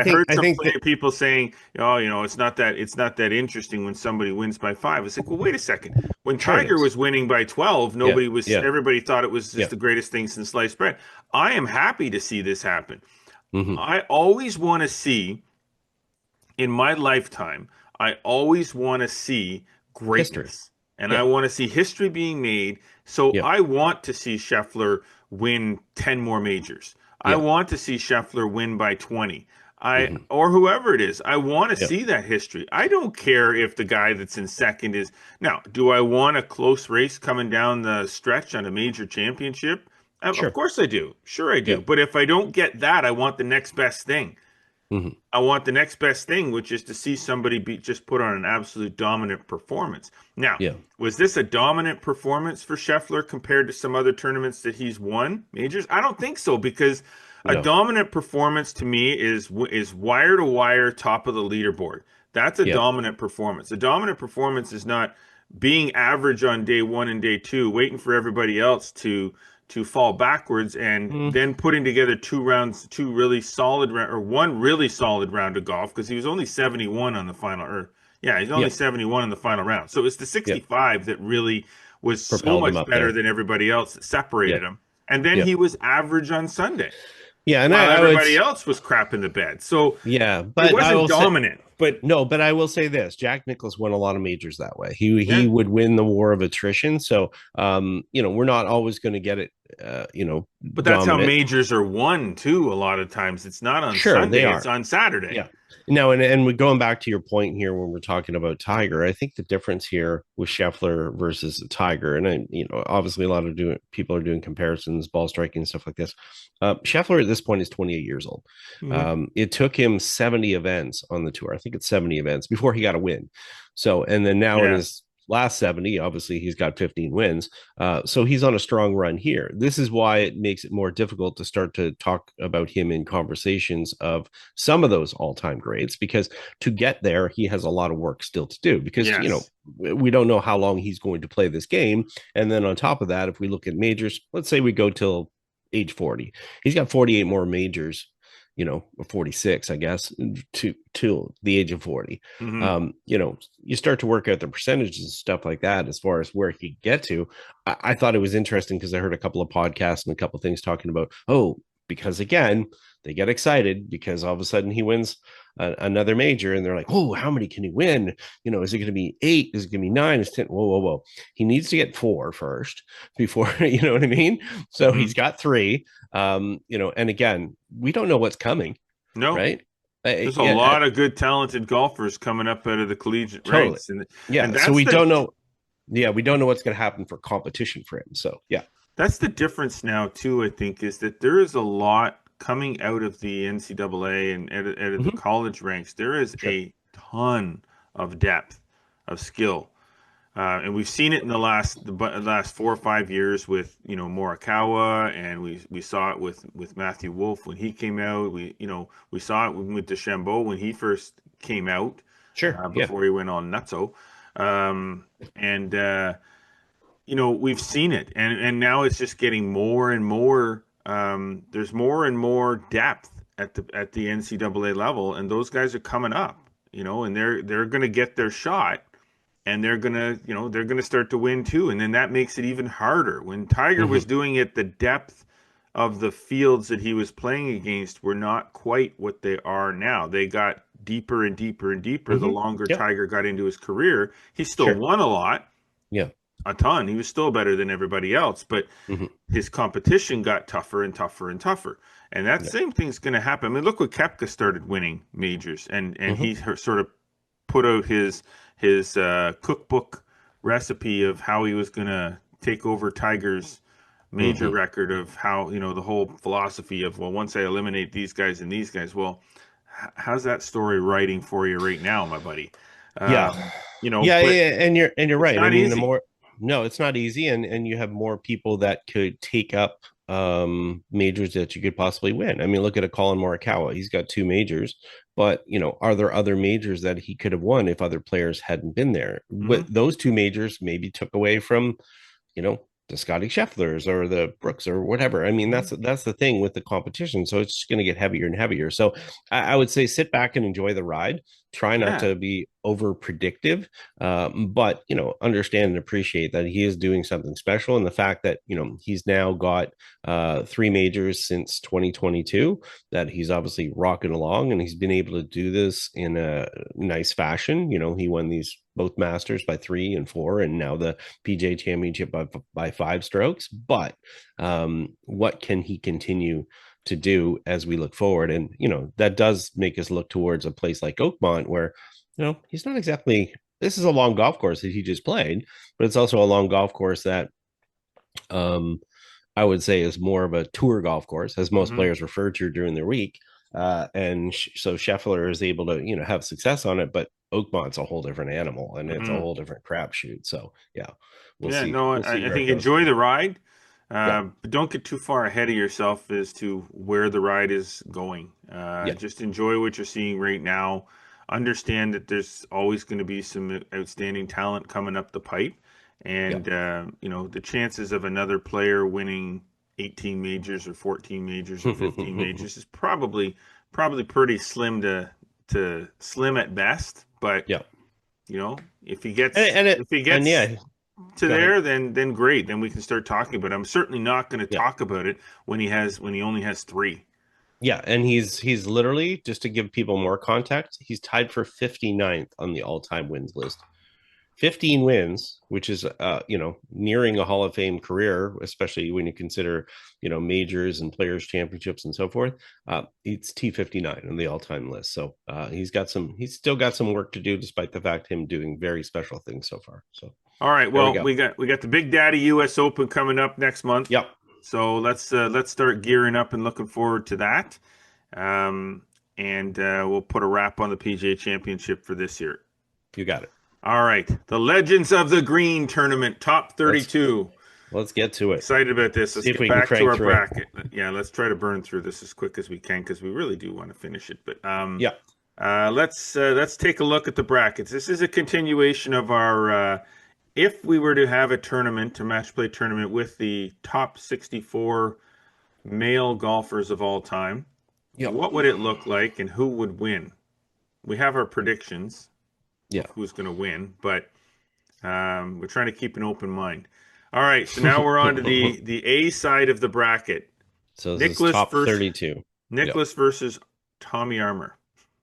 heard some people saying, it's not that interesting when somebody wins by 5. It's like, well, wait a second. When Tiger was winning by 12, everybody thought it was just the greatest thing since sliced bread. I am happy to see this happen. I always want to see, in my lifetime, greatness. History. And I want to see history being made. So I want to see Scheffler win 10 more majors. I want to see Scheffler win by 20. Or whoever it is. I want to see that history. I don't care if the guy that's in second is. Now, do I want a close race coming down the stretch on a major championship? Sure. Of course I do. Sure I do. Yeah. But if I don't get that, I want the next best thing. I want the next best thing, which is to see somebody just put on an absolute dominant performance. Now, was this a dominant performance for Scheffler compared to some other tournaments that he's won majors? I don't think so, because a dominant performance to me is wire to wire, top of the leaderboard. That's a dominant performance. A dominant performance is not being average on day one and day two, waiting for everybody else to fall backwards, and then putting together two really solid or one really solid round of golf, because he was only 71 on the final, or yeah, he's only 71 in the final round. So it's the 65 that really was Propelled so him much up better there. than everybody else that separated him. And then he was average on Sunday. Yeah, and while everybody else was crap in the bed. So but it wasn't dominant. But I will say this: Jack Nicklaus won a lot of majors that way. He would win the war of attrition. So we're not always going to get it. But that's how majors are won too. A lot of times, it's not on Sunday; it's on Saturday. Yeah. No, and we're going back to your point here when we're talking about Tiger. I think the difference here with Scheffler versus Tiger, and obviously a lot of people are doing comparisons, ball striking, stuff like this. Scheffler at this point is 28 years old. It took him 70 events on the tour. I think it's 70 events before he got a win. So, and then now in his last 70, obviously he's got 15 wins. So he's on a strong run here. This is why it makes it more difficult to start to talk about him in conversations of some of those all-time greats, because to get there, he has a lot of work still to do, because, we don't know how long he's going to play this game. And then on top of that, if we look at majors, let's say we go till age 40, he's got 48 more majors, 46, I guess, to the age of 40. You start to work out the percentages and stuff like that as far as where he could get to. I thought it was interesting because I heard a couple of podcasts and a couple of things talking about, because again, they get excited because all of a sudden he wins another major, and they're like, oh, how many can he win? Is it going to be 8? Is it going to be 9? Is 10? Whoa. He needs to get 4 first before, you know what I mean? So he's got 3, and again, we don't know what's coming. No. Right. There's a lot of good, talented golfers coming up out of the collegiate ranks. And so we don't know. Yeah. We don't know what's going to happen for competition for him. So, yeah. That's the difference now, too, I think, is that there is a lot coming out of the NCAA and at the college ranks. There is a ton of depth of skill. And we've seen it in the last 4 or 5 years with, Morikawa, and we saw it with Matthew Wolff when he came out. We saw it with DeChambeau when he first came out. Before he went on nutso. We've seen it, and now it's just getting more and more. There's more and more depth at the NCAA level, and those guys are coming up, and they're going to get their shot, and they're going to start to win too, and then that makes it even harder. When Tiger was doing it, the depth of the fields that he was playing against were not quite what they are now. They got deeper and deeper and deeper the longer Tiger got into his career. He still won a lot. A ton. He was still better than everybody else, but his competition got tougher and tougher and tougher. And that same thing's going to happen. I mean, look what Koepka started winning majors, and he sort of put out his cookbook recipe of how he was going to take over Tiger's major record, of how, the whole philosophy of, well, once I eliminate these guys and these guys, well, how's that story writing for you right now, my buddy? And you're right. I mean, no, it's not easy, and you have more people that could take up majors that you could possibly win. I mean, look at a Colin Morikawa. He's got 2 majors, but are there other majors that he could have won if other players hadn't been there? With those 2 majors maybe took away from, the Scottie Schefflers or the Brooks or whatever. I mean, that's the thing with the competition. So it's just going to get heavier and heavier. So I would say sit back and enjoy the ride. Try not to be over predictive, but understand and appreciate that he is doing something special, and the fact that he's now got 3 majors since 2022, that he's obviously rocking along, and he's been able to do this in a nice fashion. He won these both Masters by 3 and 4, and now the PGA Championship by 5 strokes. But what can he continue to do as we look forward? And that does make us look towards a place like Oakmont, where he's not exactly, this is a long golf course that he just played, but it's also a long golf course that I would say is more of a tour golf course, as most players refer to during their week. So Scheffler is able to have success on it, but Oakmont's a whole different animal, and it's a whole different crapshoot. So we'll see. I think enjoy the ride. But don't get too far ahead of yourself as to where the ride is going. Just enjoy what you're seeing right now. understand that there's always going to be some outstanding talent coming up the pipe. And, the chances of another player winning 18 majors or 14 majors or 15 majors is probably pretty slim to slim at best. But, if he gets to there, then great. Then we can start talking about it. I'm certainly not going to talk about it when he only has 3. Yeah, and he's literally, just to give people more context, he's tied for 59th on the all-time wins list. 15 wins, which is nearing a Hall of Fame career, especially when you consider majors and players championships and so forth. It's T59 on the all-time list, so he's still got some work to do, despite the fact him doing very special things so far. So all right, well, we got the Big Daddy U.S. Open coming up next month. Yep. So let's start gearing up and looking forward to that. And we'll put a wrap on the PGA Championship for this year. You got it. All right. The Legends of the Green Tournament, top 32. Let's get to it. Excited about this. Let's get back to our bracket. Yeah, let's try to burn through this as quick as we can because we really do want to finish it. But let's take a look at the brackets. This is a continuation of our if we were to have a match play tournament with the top 64 male golfers of all time, what would it look like and who would win? We have our predictions. Who's going to win, but we're trying to keep an open mind. All right, so now we're on to the A side of the bracket. So this is top 32. Nicholas versus Tommy Armour.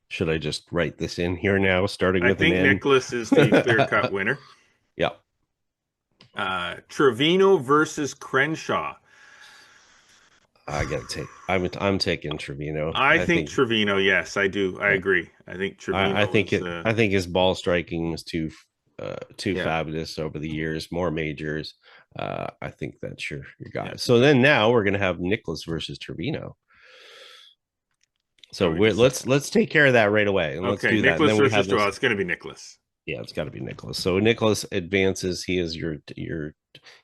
Should I just write this in here now, starting with an N? I think Nicholas is the clear-cut winner. Yeah. Trevino versus Crenshaw. I gotta take. I'm taking Trevino. I think Trevino. Yes, I do. I agree. I think Trevino. I think his ball striking was too fabulous over the years. More majors. I think that's your guy. Yeah. So then now we're gonna have Nicholas versus Trevino. So let's take care of that right away. And let's do that. Nicholas versus Joel. It's gonna be Nicholas. Yeah, it's got to be Nicholas. So Nicholas advances. He is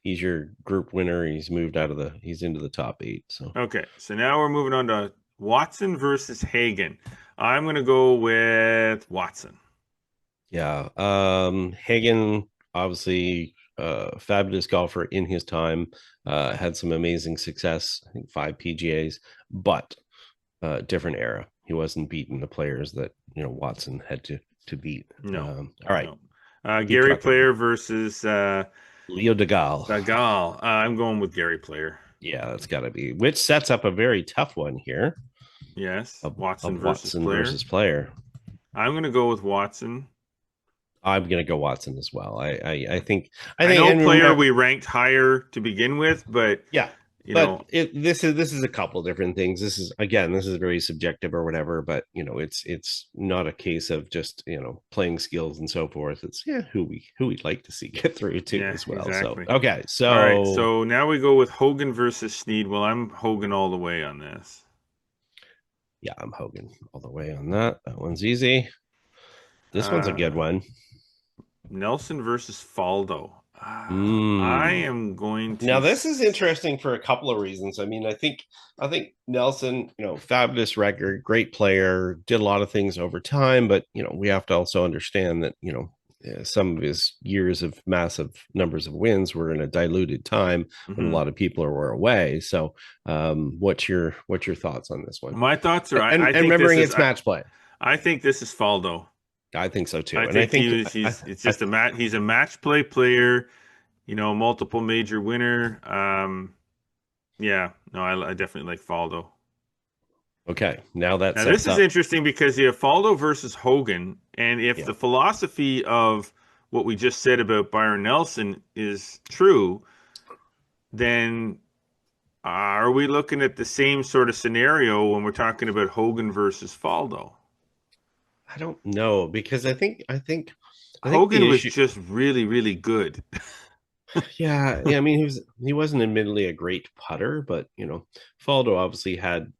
he's your group winner. He's into the top 8. So okay. So now we're moving on to Watson versus Hagen. I'm going to go with Watson. Yeah. Hagen, obviously, fabulous golfer in his time. Had some amazing success. I think 5 PGAs, but different era. He wasn't beating the players that Watson had to beat. No. All right. No. Gary Player versus Leo DeGale. I'm going with Gary Player. Yeah, that's got to be. Which sets up a very tough one here. Yes. Watson versus Player. I'm going to go with Watson. I'm going to go Watson as well. I think Player we ranked higher to begin with, but yeah. This is a couple different things. This is very subjective or whatever, but it's not a case of just playing skills and so forth. It's who we'd like to see get through too as well. Exactly. So okay, so all right, so now we go with Hogan versus Snead. Well, I'm Hogan all the way on this. Yeah, I'm Hogan all the way on that. That one's easy. This one's a good one. Nelson versus Faldo. I am going to. Now, this is interesting for a couple of reasons. I mean, I think Nelson, fabulous record, great player, did a lot of things over time, but we have to also understand that some of his years of massive numbers of wins were in a diluted time when a lot of people were away. So, what's your thoughts on this one? My thoughts are, and remembering it's match play. I think this is Faldo. I think so too. I think he's a match play player, multiple major winner. I definitely like Faldo. Okay, now this is interesting because you have Faldo versus Hogan, and if the philosophy of what we just said about Byron Nelson is true, then are we looking at the same sort of scenario when we're talking about Hogan versus Faldo? I don't know, because I think Hogan was just really, really good. Yeah. I mean, he wasn't admittedly a great putter, but Faldo obviously had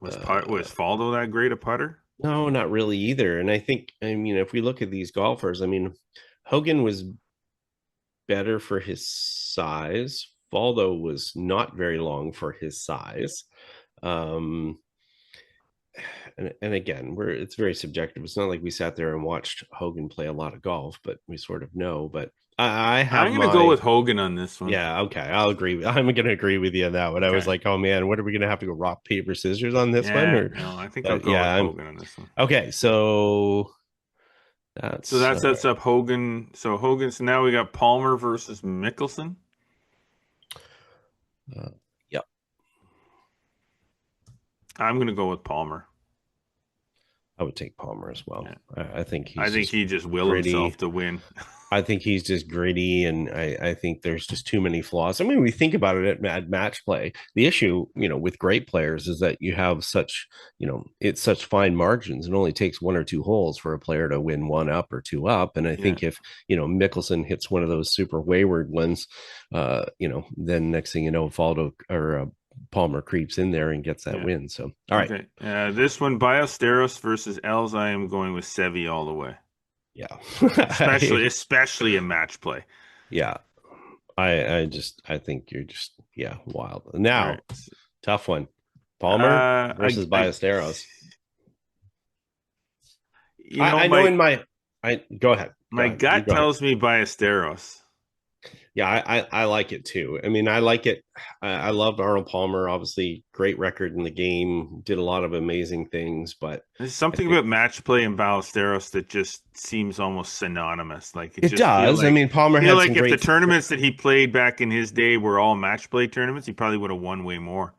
was Faldo that great a putter? No, not really either. And I think if we look at these golfers, Hogan was better for his size. Faldo was not very long for his size. and again, it's very subjective. It's not like we sat there and watched Hogan play a lot of golf, but we sort of know. But I'm going to go with Hogan on this one. Yeah, okay, I'll agree. I'm going to agree with you on that one. Okay. I was like, oh man, what are we going to have to go rock paper scissors on this one? Or no, I think I'll go with Hogan on this one. Okay, so that sets up Hogan. So now we got Palmer versus Mickelson. Yep. I'm going to go with Palmer. I would take Palmer as well. Yeah. I think he just willed himself to win. I think he's just gritty, and I think there's just too many flaws. I mean, we think about it at match play. The issue, with great players is that you have such, it's such fine margins. It only takes 1 or 2 holes for a player to win 1 up or 2 up. And I think if, Mickelson hits one of those super wayward ones, then next thing you know, Palmer creeps in there and gets that win. So, all right. Okay. This one, Ballesteros versus Els. I am going with Seve all the way. Yeah. especially in match play. Yeah. I think you're just, wild. Now, tough one. Palmer versus Ballesteros. Go ahead. My gut tells me Ballesteros. Yeah, I like it too. I mean, I like it. I loved Arnold Palmer. Obviously, great record in the game. Did a lot of amazing things, but there's something about match play and Ballesteros that just seems almost synonymous. Like it does. Like, I mean, Palmer had some great. If the tournaments that he played back in his day were all match play tournaments, he probably would have won way more.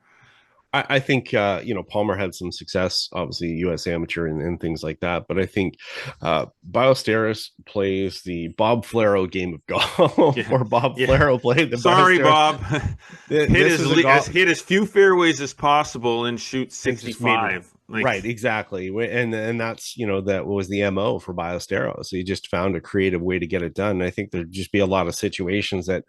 I think, Palmer had some success, obviously U.S. amateur and things like that. But I think Ballesteros plays the Bob Flero game of golf, or Bob Flero played the. Sorry, Bob. hit as few fairways as possible and shoot 65. Right, exactly. And that's, that was the MO for Ballesteros. So he just found a creative way to get it done. And I think there'd just be a lot of situations that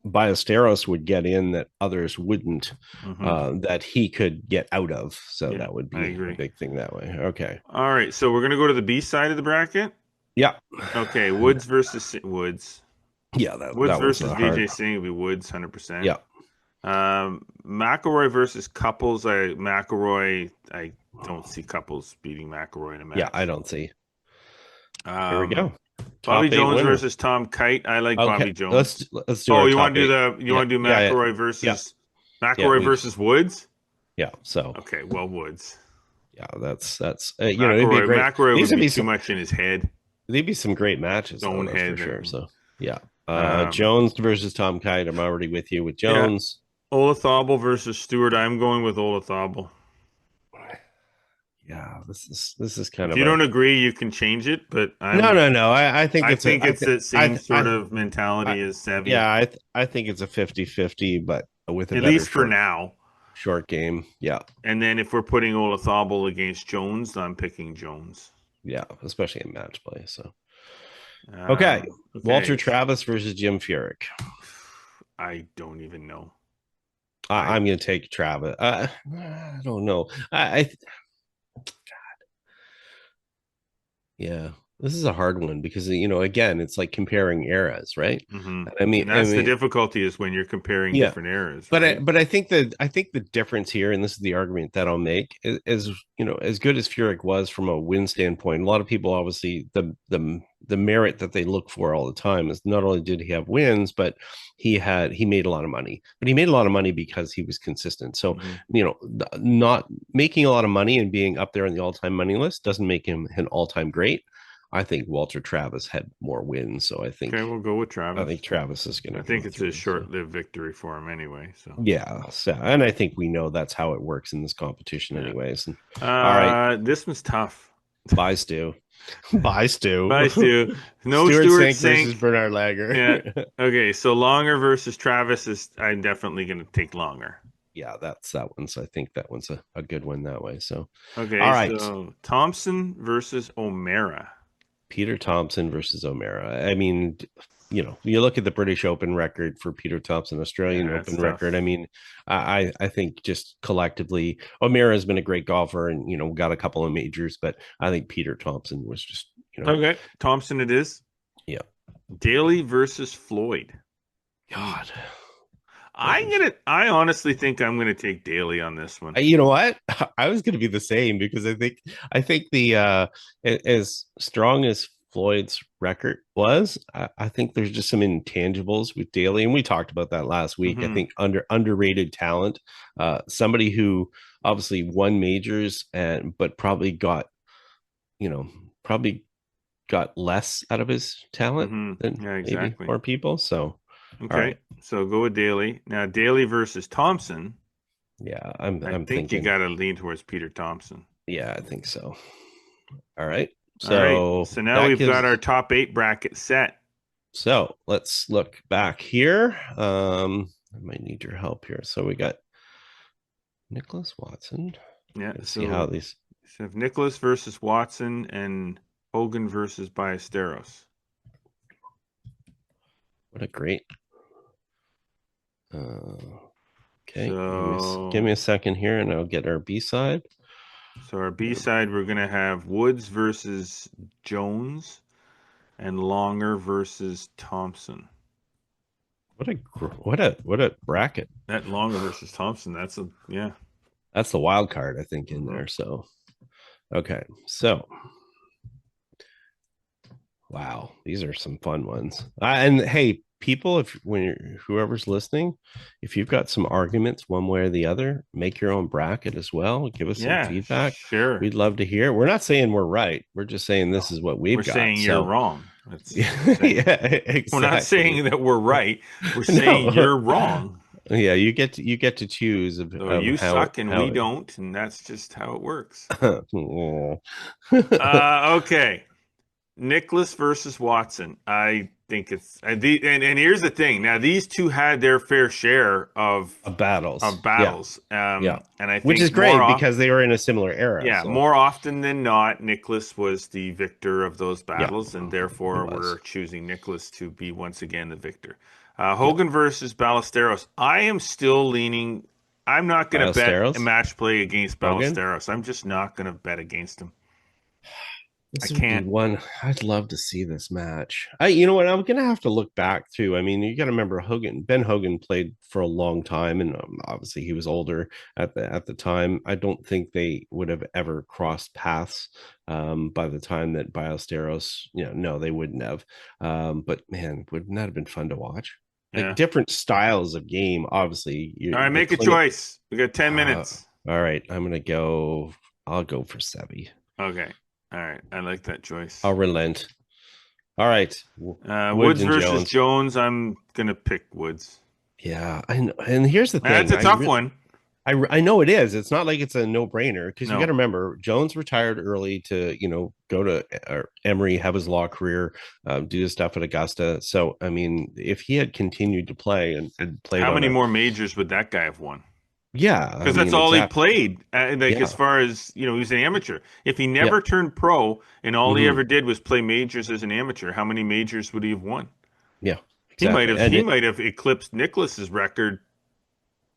Ballesteros would get in that others wouldn't, that he could get out of. So that would be a big thing that way. Okay. All right. So we're going to go to the B side of the bracket. Yeah. Okay. Woods versus Woods. Yeah. Woods versus Vijay Singh would be Woods 100%. Yeah. McIlroy versus Couples. McIlroy, I don't see Couples beating McIlroy in a match. Yeah, I don't see. Here we go. Bobby Jones versus Tom Kite. I like Bobby Jones. Let's do. Oh, you want to do want to do McIlroy versus McIlroy versus Woods? Yeah. So okay, well, Woods. Yeah, that's McIlroy would be too much in his head. There'd be some great matches. Own head for sure. So yeah. Jones versus Tom Kite. I'm already with you with Jones. Yeah. Olazabal versus Stewart. I'm going with Olazabal. Yeah, this is kind of. If you don't agree, you can change it. But no. I think it's the same sort of mentality as Seve. Yeah, I think it's a 50-50, but with at least for now, short game. Yeah, and then if we're putting Olazabal against Jones, I'm picking Jones. Yeah, especially in match play. So okay. Walter Travis versus Jim Furyk. I don't even know. I'm going to take Travis. I don't know. Yeah, this is a hard one because again, it's like comparing eras, right? Mm-hmm. I mean, the difficulty is when you're comparing different eras. Right? But I think the difference here, and this is the argument that I'll make, is as good as Furyk was from a win standpoint, a lot of people obviously the merit that they look for all the time is not only did he have wins, but he made a lot of money. But he made a lot of money because he was consistent. So not making a lot of money and being up there on the all-time money list doesn't make him an all-time great. I think Walter Travis had more wins, so I think. Okay, we'll go with Travis. I think Travis is going to. I think it's a short-lived victory for him anay. So yeah, and I think we know that's how it works in this competition, anyways. And, all right, this one's tough. Bye, Stu. Bye, Stu. Bye, Stu. No Stewart Sink versus Bernard Lager. Yeah. Okay, so Longer versus Travis I'm definitely going to take Longer. Yeah, that's that one. So I think that one's a good one that way. So okay, all right. So Thompson versus O'Mara. Peter Thompson versus O'Mara. I mean, you look at the British Open record for Peter Thompson, Australian Open record. I mean, I think just collectively, O'Mara has been a great golfer and, got a couple of majors, but I think Peter Thompson was just, Okay. Thompson it is. Yeah. Daly versus Floyd. God. I honestly think I'm gonna take Daly on this one. You know what? I was going to be the same because I think the as strong as Floyd's record was, I think there's just some intangibles with Daly, and we talked about that last week. I think underrated talent, somebody who obviously won majors but probably got less out of his talent than maybe more people. So okay, all right. So go with Daly. Now Daly versus Thompson. Yeah, I'm think thinking you got to lean towards Peter Thompson. Yeah, I think so. All right. So now we've got our top 8 bracket set. So let's look back here. I might need your help here. So we got Nicholas Watson. Yeah. Let's see how these. So have Nicholas versus Watson and Hogan versus Ballesteros. What a great. Okay. So, give me a second here, and I'll get our B side. So our B side, we're gonna have Woods versus Jones, and Longer versus Thompson. What a bracket! That Longer versus Thompson. That's the wild card, I think, in there. So, okay, so wow, these are some fun ones. And hey, people, whoever's listening, if you've got some arguments one way or the other, make your own bracket as well. Give us some feedback. Sure, we'd love to hear. We're not saying we're right. We're just saying this is what we've got. We're saying you're wrong. Yeah, exactly. We're not saying that we're right. We're saying you're wrong. Yeah, you get to choose. You suck and we don't, and that's just how it works. Okay. Nicholas versus Watson. I think it's and here's the thing. Now these two had their fair share of battles. And I think which is great because they were in a similar era. Yeah, so. More often than not, Nicholas was the victor of those battles, and therefore we're choosing Nicholas to be once again the victor. Hogan versus Ballesteros. I am still leaning. I'm not going to bet a match play against Ballesteros. I'm just not going to bet against him. This I can't. One, I'd love to see this match. You know what? I'm gonna have to look back too. I mean, you got to remember Ben Hogan played for a long time, and obviously he was older at the time. I don't think they would have ever crossed paths by the time that Ballesteros. No, they wouldn't have. But man, wouldn't that have been fun to watch? Like different styles of game. Obviously, all right. Make a choice. We got 10 minutes. All right, I'm gonna go. I'll go for Seve. Okay. All right, I like that choice. I'll relent. All right, Woods versus Jones. I'm gonna pick Woods. Yeah, I know. And here's the thing: that's a tough one. I know it is. It's not like it's a no-brainer because you got to remember Jones retired early to go to Emory, have his law career, do his stuff at Augusta. So I mean, if he had continued to play and play, how many more majors would that guy have won? Yeah, because that's all he played. As far as he was an amateur. If he never turned pro and all he ever did was play majors as an amateur, how many majors would he have won? Yeah, exactly. He might have eclipsed Nicholas's record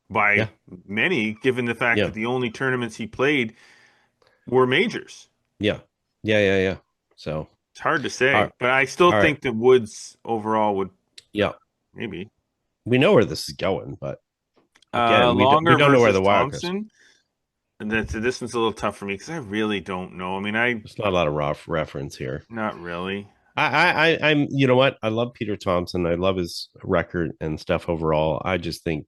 by many, given the fact that the only tournaments he played were majors. Yeah. So it's hard to say, but I still think that Woods overall would. Yeah, maybe. We know where this is going, but. Again, we don't know where the wild is. And this one's a little tough for me because I really don't know. I mean, there's not a lot of reference here. Not really. I'm. You know what? I love Peter Thompson. I love his record and stuff overall. I just think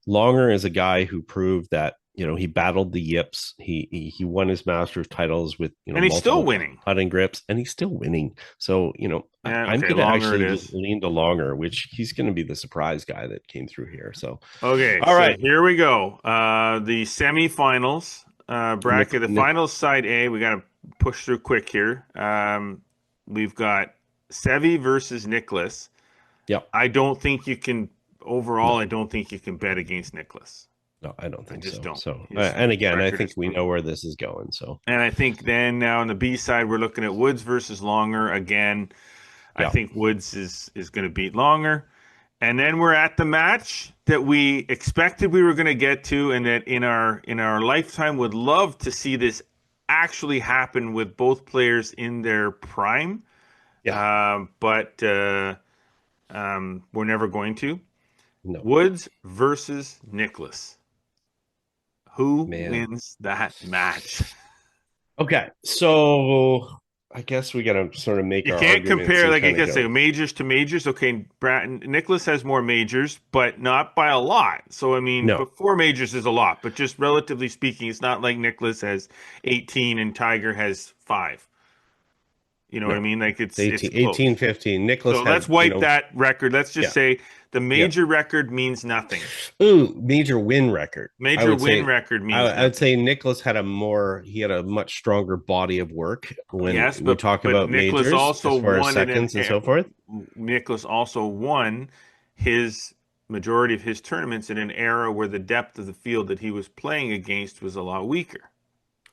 Longer is a guy who proved that he battled the yips. He won his Masters titles with and he's still winning putting grips, and he's still winning. So I'm going to actually lean to Longer, which he's going to be the surprise guy that came through here. So all right, here we go. The semifinals bracket, the finals side A. We got to push through quick here. We've got Seve versus Nicholas. Yeah, I don't think you can. Overall, I don't think you can bet against Nicholas. No, I don't think so. Don't. So, and again, I think we know where this is going. So, and I think then now on the B side, we're looking at Woods versus Longer again. I think Woods is going to beat Longer, and then we're at the match that we expected we were going to get to, and that in our lifetime would love to see this actually happen with both players in their prime. Yeah, but we're never going to. No. Woods versus Nicklaus. Who wins that match? Okay, so I guess we got to sort of make you our can't arguments. compare, like you can can say majors to majors. Okay, Nicklaus has more majors, but not by a lot. So I mean, but 4 majors is a lot, but just relatively speaking, it's not like Nicklaus has 18 and Tiger has 5. You know what I mean? Like it's 18, 15. Nicklaus. So let's wipe that record. Let's just say the major record means nothing. Ooh, major win record. Major win record means nothing. I'd say Nicklaus had a much stronger body of work when we talk about Nicklaus majors, also as far won as seconds and so forth. Nicklaus also won his majority of his tournaments in an era where the depth of the field that he was playing against was a lot weaker.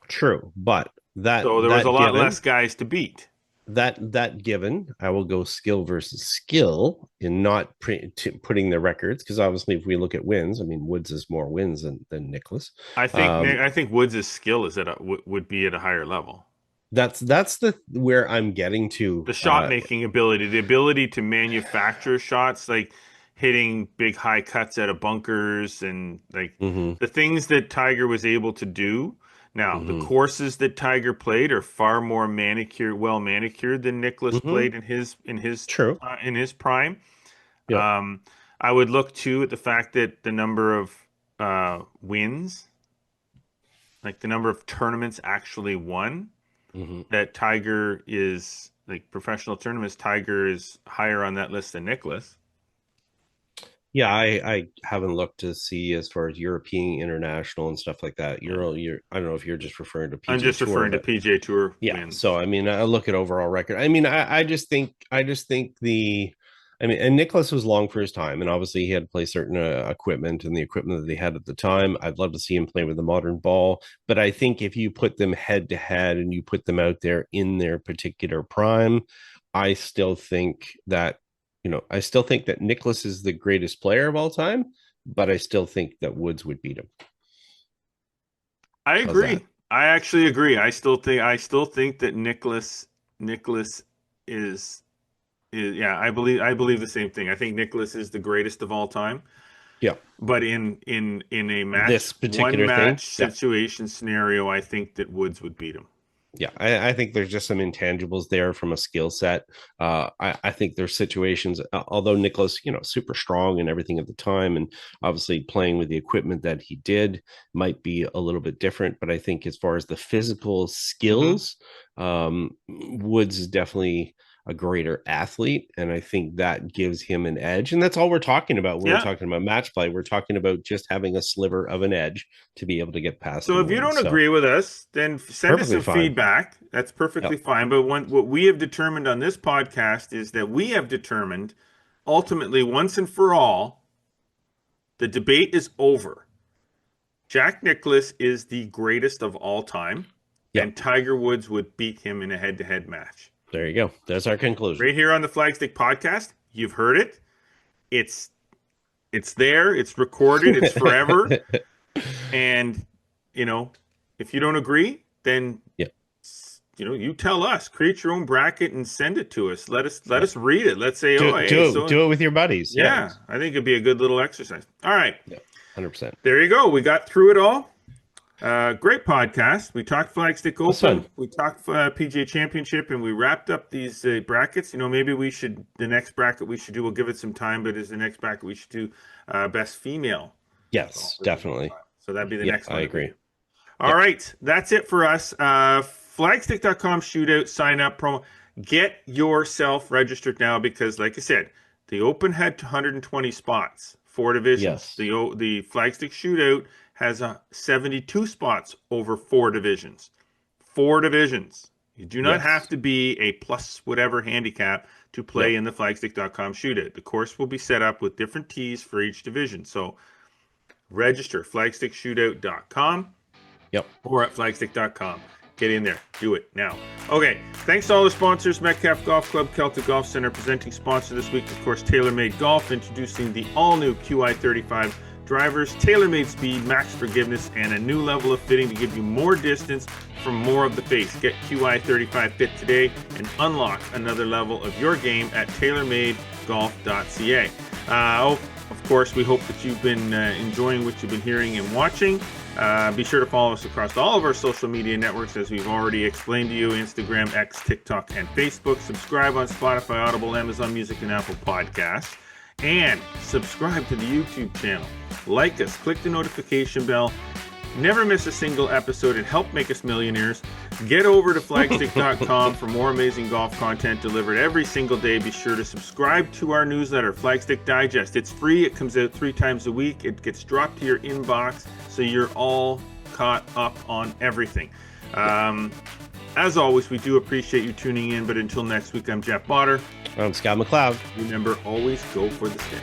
True, but there was a lot less guys to beat. That given, I will go skill versus skill in not putting the records, because obviously if we look at wins, I mean Woods has more wins than Nicklaus. I think Woods' skill is would be at a higher level. That's where I'm getting to. The shot making ability, the ability to manufacture shots, like hitting big high cuts out of bunkers, and like the things that Tiger was able to do. Now, the courses that Tiger played are far more well manicured than Nicklaus played in his prime. Yeah. I would look too at the fact that the number of wins, like the number of tournaments actually won, that Tiger is, like professional tournaments, Tiger is higher on that list than Nicklaus. Yeah, I haven't looked to see as far as European, international, and stuff like that. I don't know if you're just referring to PGA Tour. I'm just referring to PGA Tour. Yeah. Wins. So I mean, I look at overall record. I mean, I just think and Nicklaus was long for his time, and obviously he had to play certain equipment and the equipment that they had at the time. I'd love to see him play with the modern ball, but I think if you put them head to head and you put them out there in their particular prime, I still think that Nicklaus is the greatest player of all time, but I still think that Woods would beat him. I agree. I actually agree. I still think that Nicklaus is I believe the same thing. I think Nicklaus is the greatest of all time. Yeah. But in a match, this particular situation scenario, I think that Woods would beat him. Yeah, I think there's just some intangibles there from a skill set. I think there's situations, although Nicklaus, super strong and everything at the time, and obviously playing with the equipment that he did might be a little bit different. But I think as far as the physical skills, Woods is definitely a greater athlete, and I think that gives him an edge. And that's all we're talking about when we're talking about match play. We're talking about just having a sliver of an edge to be able to get past. So if you don't agree with us, then send us some feedback. That's perfectly fine. But what we have determined on this podcast is that we have determined ultimately, once and for all, the debate is over. Jack Nicklaus is the greatest of all time, and Tiger Woods would beat him in a head-to-head match. There you go. That's our conclusion. Right here on the Flagstick podcast. You've heard it. It's there. It's recorded. It's forever. And, if you don't agree, then, you tell us. Create your own bracket and send it to us. Let us read it. Let's say, do it with your buddies. Yeah. I think it'd be a good little exercise. All right. Yeah, 100%. There you go. We got through it all. Great podcast. We talked Flagstick Open. We talked PGA Championship, and we wrapped up these brackets. Maybe the next bracket we should do, we'll give it some time, but is the next bracket we should do best female. Yes, definitely. So that'd be the next one. I agree. All right. That's it for us. Flagstick.com Shootout, sign up promo. Get yourself registered now because, like I said, the Open had 120 spots, 4 divisions. Yes. The Flagstick Shootout has 72 spots over 4 divisions. 4 divisions. You do not have to be a plus whatever handicap to play in the Flagstick.com Shootout. The course will be set up with different tees for each division. So register flagstickshootout.com or at flagstick.com. Get in there. Do it now. Okay. Thanks to all the sponsors. Metcalf Golf Club, Celtic Golf Center, presenting sponsor this week. Of course, TaylorMade Golf, introducing the all-new QI35 drivers, TaylorMade speed, max forgiveness, and a new level of fitting to give you more distance from more of the face. Get QI35 fit today and unlock another level of your game at TaylorMade.com. flagstickgolf.ca. Of course, we hope that you've been enjoying what you've been hearing and watching. Be sure to follow us across all of our social media networks, as we've already explained to you: Instagram, X, TikTok, and Facebook. Subscribe on Spotify, Audible, Amazon Music, and Apple Podcasts. And subscribe to the YouTube channel. Like us, click the notification bell. Never miss a single episode and help make us millionaires. Get over to flagstick.com for more amazing golf content delivered every single day. Be sure to subscribe to our newsletter, Flagstick Digest. It's free. It comes out 3 times a week. It gets dropped to your inbox, so you're all caught up on everything. As always, we do appreciate you tuning in, but until next week, I'm Jeff Botter. I'm Scott McLeod. Remember, always go for the stick.